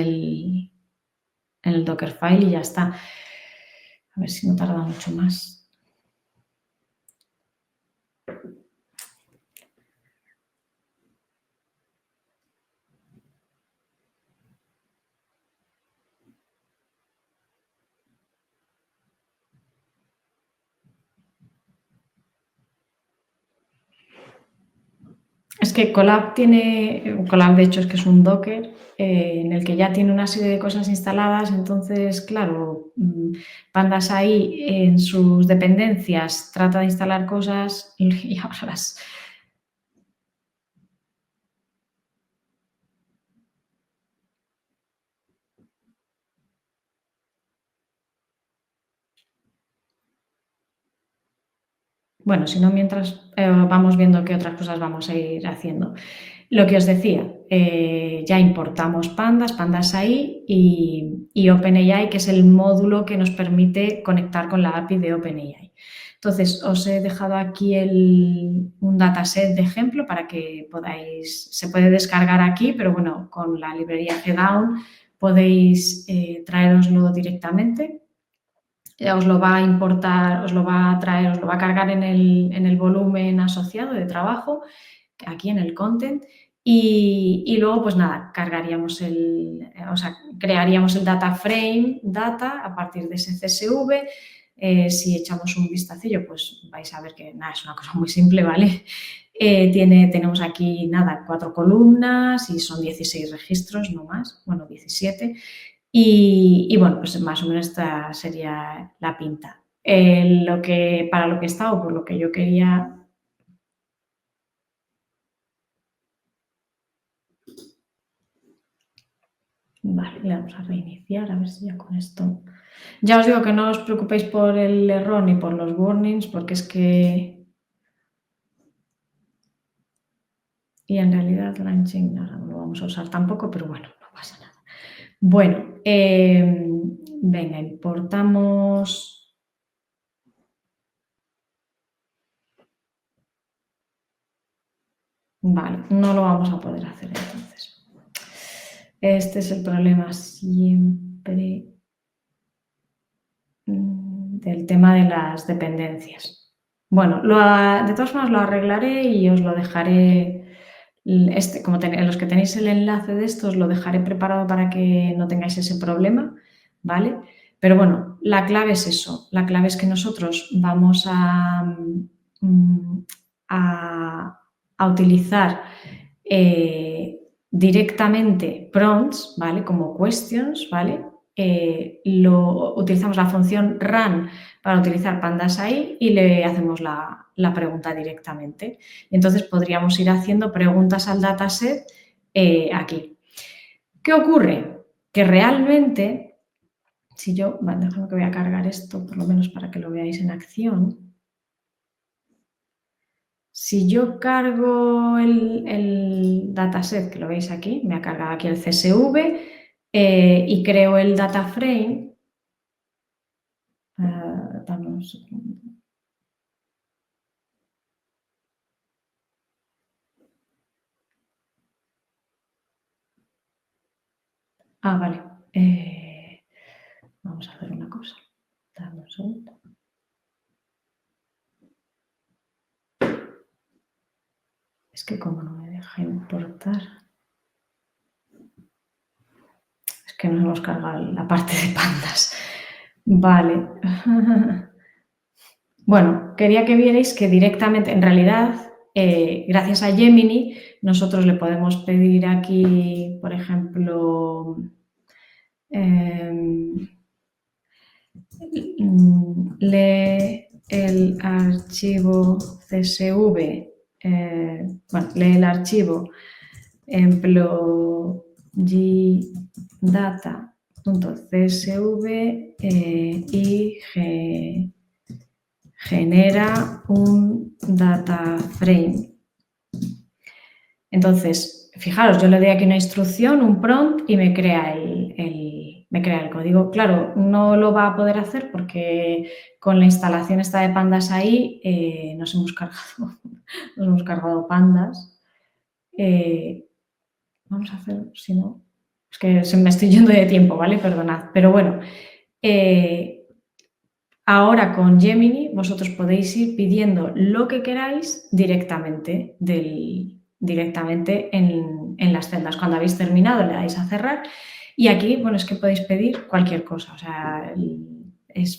el Dockerfile y ya está. A ver si no tarda mucho más. Es que Colab de hecho es que es un Docker en el que ya tiene una serie de cosas instaladas, entonces, claro, Pandas ahí en sus dependencias trata de instalar cosas y ahora las... Bueno, si no, mientras vamos viendo qué otras cosas vamos a ir haciendo. Lo que os decía, ya importamos Pandas AI y OpenAI, que es el módulo que nos permite conectar con la API de OpenAI. Entonces, os he dejado aquí un dataset de ejemplo para que podáis, se puede descargar aquí, pero bueno, con la librería GDown podéis traeroslo directamente. Os lo va a importar, os lo va a traer, os lo va a cargar en el volumen asociado de trabajo, aquí en el content, y luego, pues nada, crearíamos el data frame data a partir de ese CSV. Si echamos un vistacillo, pues vais a ver que nada, es una cosa muy simple, ¿vale? Tenemos aquí, nada, 4 columnas y son 16 registros, no más, bueno, 17. Y bueno, pues más o menos esta sería la pinta. Para lo que está o por lo que yo quería... Vale, le vamos a reiniciar, a ver si ya con esto... Ya os digo que no os preocupéis por el error ni por los warnings, porque es que... Y en realidad LangChain ahora no lo vamos a usar tampoco, pero bueno, no pasa nada. Bueno, venga, importamos... Vale, no lo vamos a poder hacer entonces. Este es el problema siempre del tema de las dependencias. Bueno, de todas formas lo arreglaré y os lo dejaré, como los que tenéis el enlace de esto, os lo dejaré preparado para que no tengáis ese problema, ¿vale? Pero bueno, la clave es eso, la clave es que nosotros vamos a utilizar directamente prompts, ¿vale? Como questions, ¿vale? Utilizamos la función run para utilizar Pandas AI y le hacemos la pregunta directamente. Entonces podríamos ir haciendo preguntas al dataset aquí. ¿Qué ocurre? Que realmente, si yo, déjame que voy a cargar esto por lo menos para que lo veáis en acción. Si yo cargo el dataset, que lo veis aquí, me ha cargado aquí el CSV y creo el data frame, dame un segundo. Vale. Vamos a hacer una cosa. Dame un segundo. Es que como no me deja importar... Es que nos hemos cargado la parte de Pandas. Vale. Bueno, quería que vierais que directamente, en realidad, gracias a Gemini, nosotros le podemos pedir aquí, por ejemplo, lee el archivo CSV, lee el archivo gdata.csv y genera un data frame. Entonces, fijaros, yo le doy aquí una instrucción, un prompt y me crea el código. Claro, no lo va a poder hacer porque con la instalación esta de Pandas ahí nos hemos cargado Pandas. Vamos a hacer, si no, es que se me estoy yendo de tiempo, ¿vale? Perdonad. Pero bueno, ahora con Gemini vosotros podéis ir pidiendo lo que queráis directamente en las celdas. Cuando habéis terminado le dais a cerrar y aquí, bueno, es que podéis pedir cualquier cosa. O sea,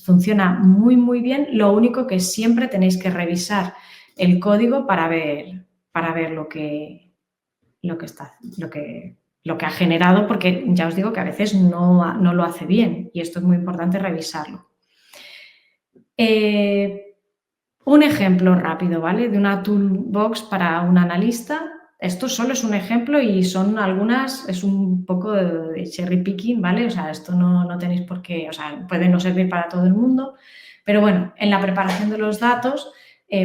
funciona muy, muy bien. Lo único que siempre tenéis que revisar el código para ver lo que ha generado, porque ya os digo que a veces no lo hace bien y esto es muy importante revisarlo. Un ejemplo rápido, ¿vale? De una toolbox para un analista. Esto solo es un ejemplo y son algunas, es un poco de cherry picking, ¿vale? O sea, esto no tenéis por qué, o sea, puede no servir para todo el mundo, pero bueno, en la preparación de los datos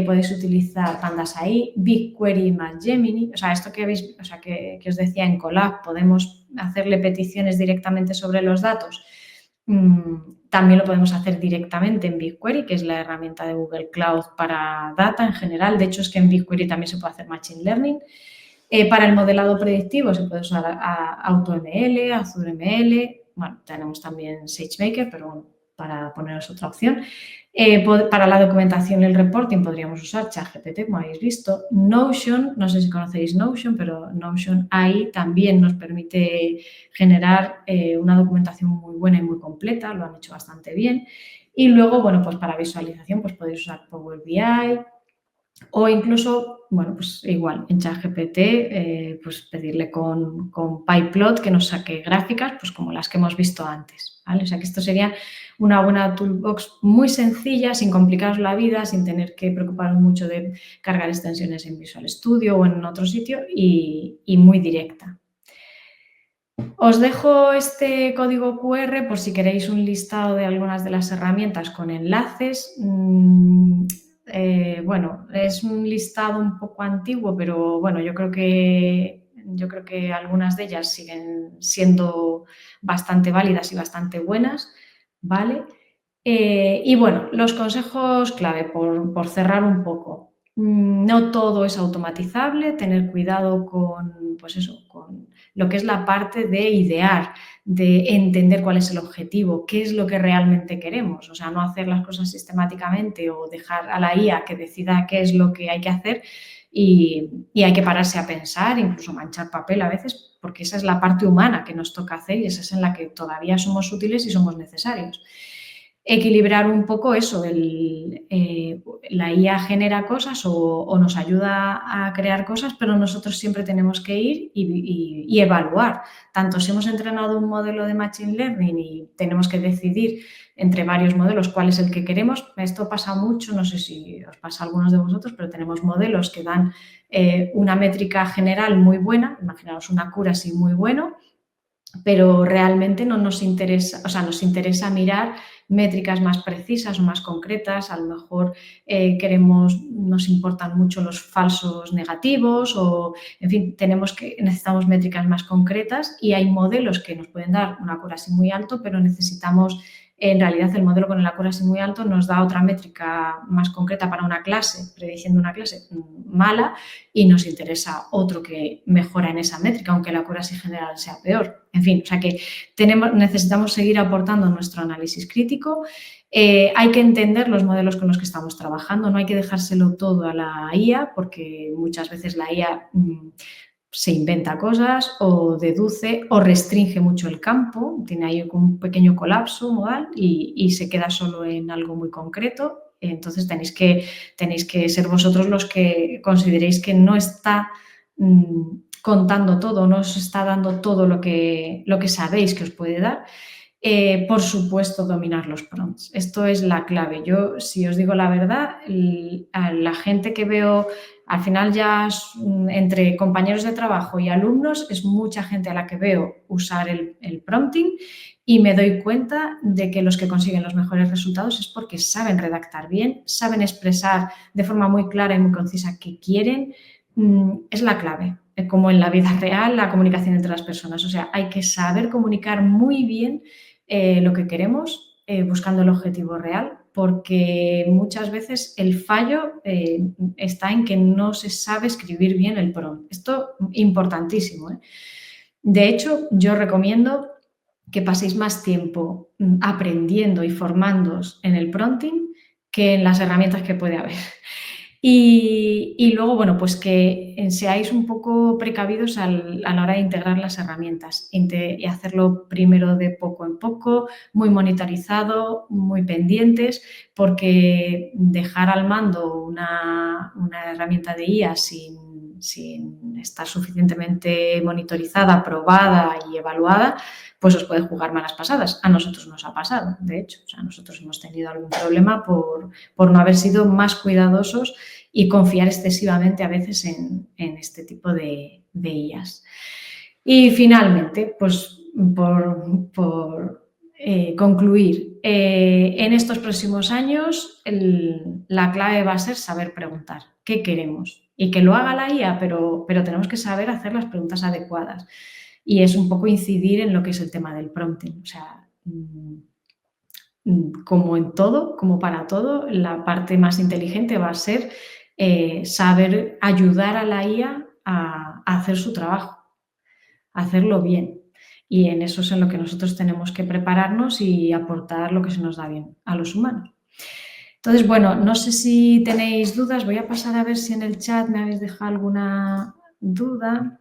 podéis utilizar Pandas AI, BigQuery más Gemini. O sea, esto que habéis, o sea, que os decía en Colab, podemos hacerle peticiones directamente sobre los datos. También lo podemos hacer directamente en BigQuery, que es la herramienta de Google Cloud para data en general. De hecho, es que en BigQuery también se puede hacer Machine Learning. Para el modelado predictivo se puede usar AutoML, AzureML. Bueno, tenemos también SageMaker, pero bueno, para poneros otra opción. Para la documentación y el reporting podríamos usar ChatGPT, como habéis visto. Notion, no sé si conocéis Notion, pero Notion AI también nos permite generar una documentación muy buena y muy completa, lo han hecho bastante bien. Y luego, bueno, pues para visualización pues podéis usar Power BI o incluso, bueno, pues igual en ChatGPT, pues pedirle con PyPlot que nos saque gráficas, pues como las que hemos visto antes, ¿vale? O sea que esto sería una buena toolbox muy sencilla, sin complicaros la vida, sin tener que preocuparos mucho de cargar extensiones en Visual Studio o en otro sitio y muy directa. Os dejo este código QR por si queréis un listado de algunas de las herramientas con enlaces. Bueno, es un listado un poco antiguo, pero bueno, yo creo que algunas de ellas siguen siendo bastante válidas y bastante buenas, ¿vale? Y bueno, los consejos clave, por cerrar un poco. No todo es automatizable, tener cuidado con, pues eso, con lo que es la parte de idear, de entender cuál es el objetivo, qué es lo que realmente queremos. O sea, no hacer las cosas sistemáticamente o dejar a la IA que decida qué es lo que hay que hacer y hay que pararse a pensar, incluso manchar papel a veces, porque esa es la parte humana que nos toca hacer y esa es en la que todavía somos útiles y somos necesarios. Equilibrar un poco eso, la IA genera cosas o nos ayuda a crear cosas, pero nosotros siempre tenemos que ir y evaluar. Tanto si hemos entrenado un modelo de Machine Learning y tenemos que decidir entre varios modelos cuál es el que queremos, esto pasa mucho, no sé si os pasa a algunos de vosotros, pero tenemos modelos que dan una métrica general muy buena, imaginaos una accuracy muy bueno, pero realmente no nos interesa, o sea, nos interesa mirar métricas más precisas o más concretas, a lo mejor nos importan mucho los falsos negativos o, en fin, necesitamos métricas más concretas y hay modelos que nos pueden dar una accuracy muy alto, pero necesitamos, en realidad el modelo con el accuracy muy alto nos da otra métrica más concreta para una clase, prediciendo una clase mala y nos interesa otro que mejora en esa métrica, aunque la accuracy general sea peor. En fin, o sea que necesitamos seguir aportando nuestro análisis crítico. Hay que entender los modelos con los que estamos trabajando, no hay que dejárselo todo a la IA porque muchas veces la IA se inventa cosas o deduce o restringe mucho el campo, tiene ahí un pequeño colapso modal y se queda solo en algo muy concreto. Entonces tenéis que ser vosotros los que consideréis que no está contando todo, no os está dando todo lo que sabéis que os puede dar. Por supuesto, dominar los prompts. Esto es la clave. Yo, si os digo la verdad, a la gente que veo, al final ya entre compañeros de trabajo y alumnos, es mucha gente a la que veo usar el prompting y me doy cuenta de que los que consiguen los mejores resultados es porque saben redactar bien, saben expresar de forma muy clara y muy concisa qué quieren. Es la clave. Como en la vida real, la comunicación entre las personas. O sea, hay que saber comunicar muy bien lo que queremos, buscando el objetivo real, porque muchas veces el fallo está en que no se sabe escribir bien el prompt. Esto es importantísimo. De hecho, yo recomiendo que paséis más tiempo aprendiendo y formándoos en el prompting que en las herramientas que puede haber. Y luego, bueno, pues que seáis un poco precavidos a la hora de integrar las herramientas y hacerlo primero de poco en poco, muy monitorizado, muy pendientes, porque dejar al mando una herramienta de IA sin estar suficientemente monitorizada, probada y evaluada, pues os puede jugar malas pasadas. A nosotros nos ha pasado, de hecho. O sea, nosotros hemos tenido algún problema por no haber sido más cuidadosos y confiar excesivamente a veces en este tipo de IAs. Y finalmente, pues por concluir. En estos próximos años la clave va a ser saber preguntar qué queremos y que lo haga la IA, pero tenemos que saber hacer las preguntas adecuadas. Y es un poco incidir en lo que es el tema del prompting. O sea, como en todo, como para todo, la parte más inteligente va a ser saber ayudar a la IA a hacer su trabajo, a hacerlo bien. Y en eso es en lo que nosotros tenemos que prepararnos y aportar lo que se nos da bien a los humanos. Entonces, bueno, no sé si tenéis dudas. Voy a pasar a ver si en el chat me habéis dejado alguna duda.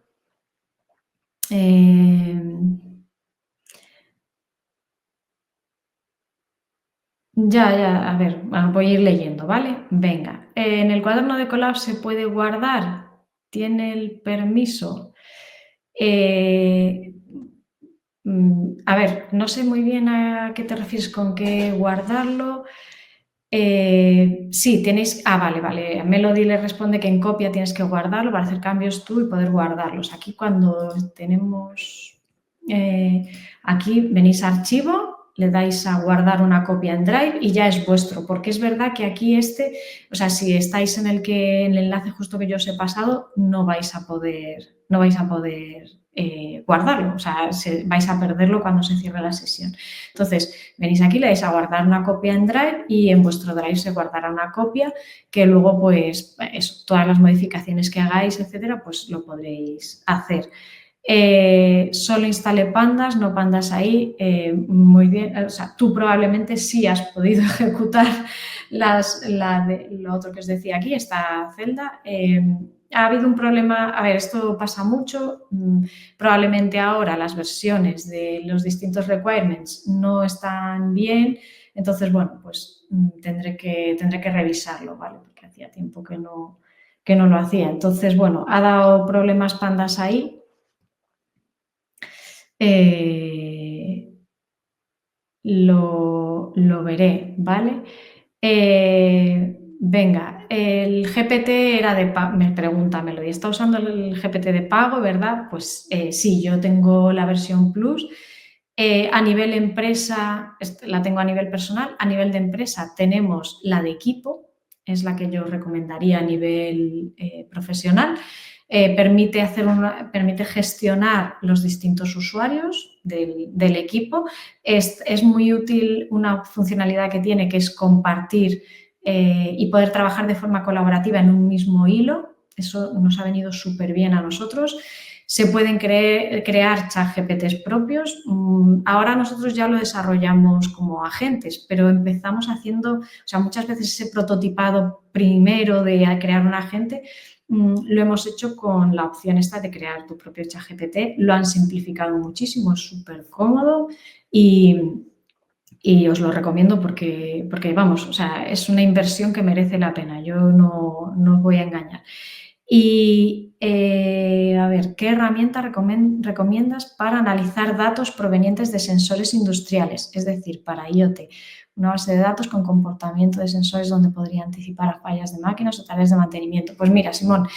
Ya, a ver, voy a ir leyendo, ¿vale? Venga, en el cuaderno de collage se puede guardar, tiene el permiso. A ver, no sé muy bien a qué te refieres con que guardarlo. Sí, tenéis. Vale. Melody le responde que en copia tienes que guardarlo para hacer cambios tú y poder guardarlos. Aquí cuando tenemos. Aquí venís a archivo, le dais a guardar una copia en Drive y ya es vuestro, porque es verdad que aquí o sea, si estáis en el enlace justo que yo os he pasado, no vais a poder guardarlo, o sea, vais a perderlo cuando se cierre la sesión. Entonces, venís aquí, le dais a guardar una copia en Drive y en vuestro Drive se guardará una copia que luego, pues, todas las modificaciones que hagáis, etcétera, pues lo podréis hacer. Solo instale pandas, no pandas ahí. Muy bien, o sea, tú probablemente sí has podido ejecutar lo otro que os decía aquí, esta celda. Ha habido un problema, a ver, esto pasa mucho, probablemente ahora las versiones de los distintos requirements no están bien, entonces, bueno, pues tendré que revisarlo, ¿vale? Porque hacía tiempo que no lo hacía. Entonces, bueno, ha dado problemas pandas ahí. Lo veré, ¿vale? Venga, el GPT era de pago, me pregunta Melody, ¿está usando el GPT de pago, verdad? Pues sí, yo tengo la versión Plus. A nivel empresa, la tengo a nivel personal. A nivel de empresa tenemos la de equipo, es la que yo recomendaría a nivel profesional. Permite gestionar los distintos usuarios del equipo. Es muy útil una funcionalidad que tiene, que es compartir y poder trabajar de forma colaborativa en un mismo hilo. Eso nos ha venido súper bien a nosotros. Se pueden crear chat GPTs propios. Ahora nosotros ya lo desarrollamos como agentes, pero empezamos haciendo, o sea, muchas veces ese prototipado primero de crear un agente lo hemos hecho con la opción esta de crear tu propio chat GPT. Lo han simplificado muchísimo, es súper cómodo y os lo recomiendo porque, vamos, o sea, es una inversión que merece la pena. Yo no os voy a engañar. Y, a ver, ¿qué herramienta recomiendas para analizar datos provenientes de sensores industriales? Es decir, para IoT. Una base de datos con comportamiento de sensores donde podría anticipar a fallas de máquinas o tareas de mantenimiento. Pues mira, Simón,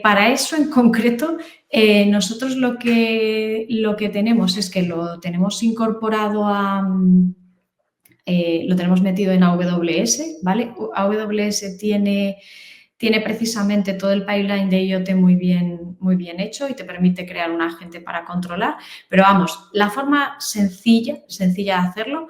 para eso en concreto, nosotros lo que tenemos es que lo tenemos incorporado lo tenemos metido en AWS, ¿vale? AWS tiene precisamente todo el pipeline de IoT muy bien hecho y te permite crear un agente para controlar. Pero vamos, la forma sencilla de hacerlo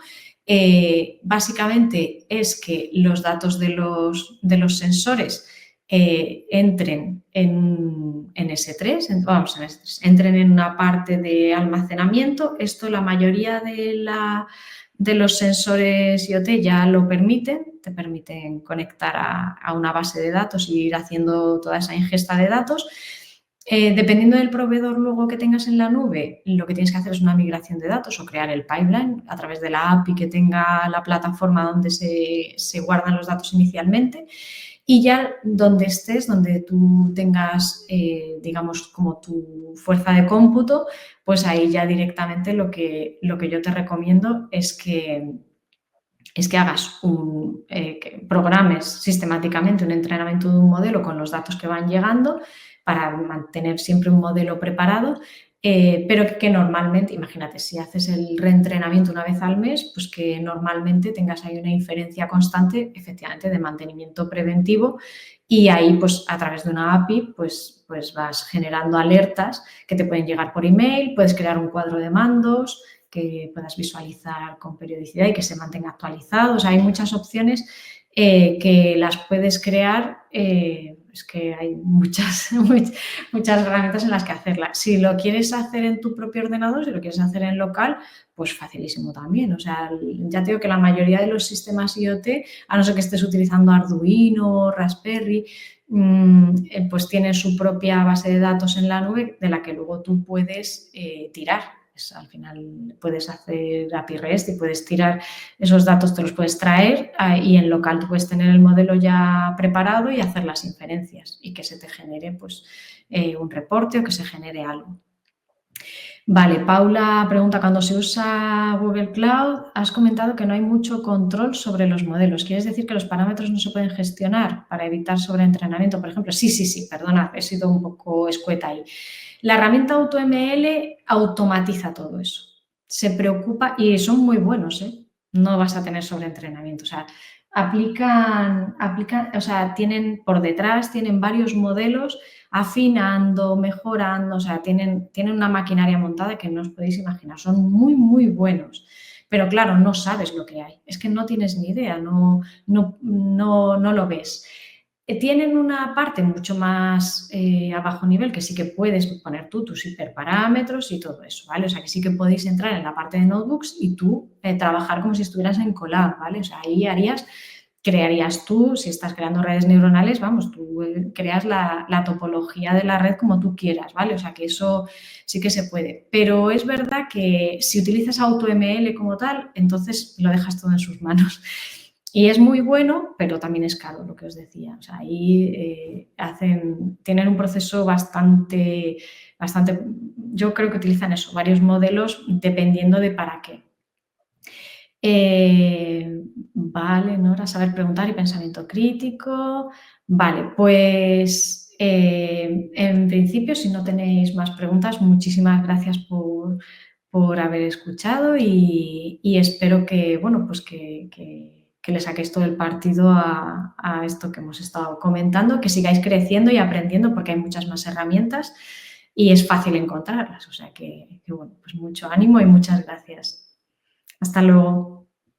básicamente es que los datos de los sensores entren en S3, entren en una parte de almacenamiento. Esto la mayoría de los sensores IoT ya lo permiten, te permiten conectar a una base de datos y ir haciendo toda esa ingesta de datos. Dependiendo del proveedor luego que tengas en la nube, lo que tienes que hacer es una migración de datos o crear el pipeline a través de la API que tenga la plataforma donde se guardan los datos inicialmente. Y ya donde estés, donde tú tengas, digamos, como tu fuerza de cómputo, pues ahí ya directamente lo que yo te recomiendo es que hagas que programes sistemáticamente un entrenamiento de un modelo con los datos que van llegando para mantener siempre un modelo preparado pero que normalmente, imagínate, si haces el reentrenamiento una vez al mes, pues que normalmente tengas ahí una inferencia constante, efectivamente, de mantenimiento preventivo, y ahí, pues a través de una API, pues vas generando alertas que te pueden llegar por email, puedes crear un cuadro de mandos que puedas visualizar con periodicidad y que se mantenga actualizado. O sea, hay muchas opciones que las puedes crear, es que hay muchas, muchas herramientas en las que hacerla. Si lo quieres hacer en tu propio ordenador, si lo quieres hacer en local, pues facilísimo también. O sea, ya te digo que la mayoría de los sistemas IoT, a no ser que estés utilizando Arduino, Raspberry, pues tienen su propia base de datos en la nube de la que luego tú puedes tirar. Pues al final puedes hacer API REST y puedes tirar esos datos, te los puedes traer y en local tú puedes tener el modelo ya preparado y hacer las inferencias y que se te genere pues, un reporte o que se genere algo. Vale, Paula pregunta, cuando se usa Google Cloud, has comentado que no hay mucho control sobre los modelos. ¿Quieres decir que los parámetros no se pueden gestionar para evitar sobreentrenamiento, por ejemplo? Sí, perdona, he sido un poco escueta ahí. La herramienta AutoML automatiza todo eso. Se preocupa y son muy buenos, ¿eh? No vas a tener sobreentrenamiento. O sea, aplican, o sea, tienen por detrás, tienen varios modelos afinando, mejorando, o sea, tienen una maquinaria montada que no os podéis imaginar, son muy, muy buenos. Pero claro, no sabes lo que hay, es que no tienes ni idea, no lo ves. Tienen una parte mucho más a bajo nivel que sí que puedes poner tú tus hiperparámetros y todo eso, ¿vale? O sea, que sí que podéis entrar en la parte de notebooks y tú trabajar como si estuvieras en Colab, ¿vale? O sea, ahí crearías tú, si estás creando redes neuronales, vamos, tú creas la topología de la red como tú quieras, ¿vale? O sea, que eso sí que se puede. Pero es verdad que si utilizas AutoML como tal, entonces lo dejas todo en sus manos. Y es muy bueno, pero también es caro, lo que os decía. O sea, ahí tienen un proceso bastante, yo creo que utilizan eso, varios modelos dependiendo de para qué. Vale, Nora, saber preguntar y pensamiento crítico. Vale, pues en principio, si no tenéis más preguntas, muchísimas gracias por haber escuchado y espero que, bueno, pues que le saquéis todo el partido a esto que hemos estado comentando, que sigáis creciendo y aprendiendo porque hay muchas más herramientas y es fácil encontrarlas. O sea que bueno, pues mucho ánimo y muchas gracias. Hasta luego.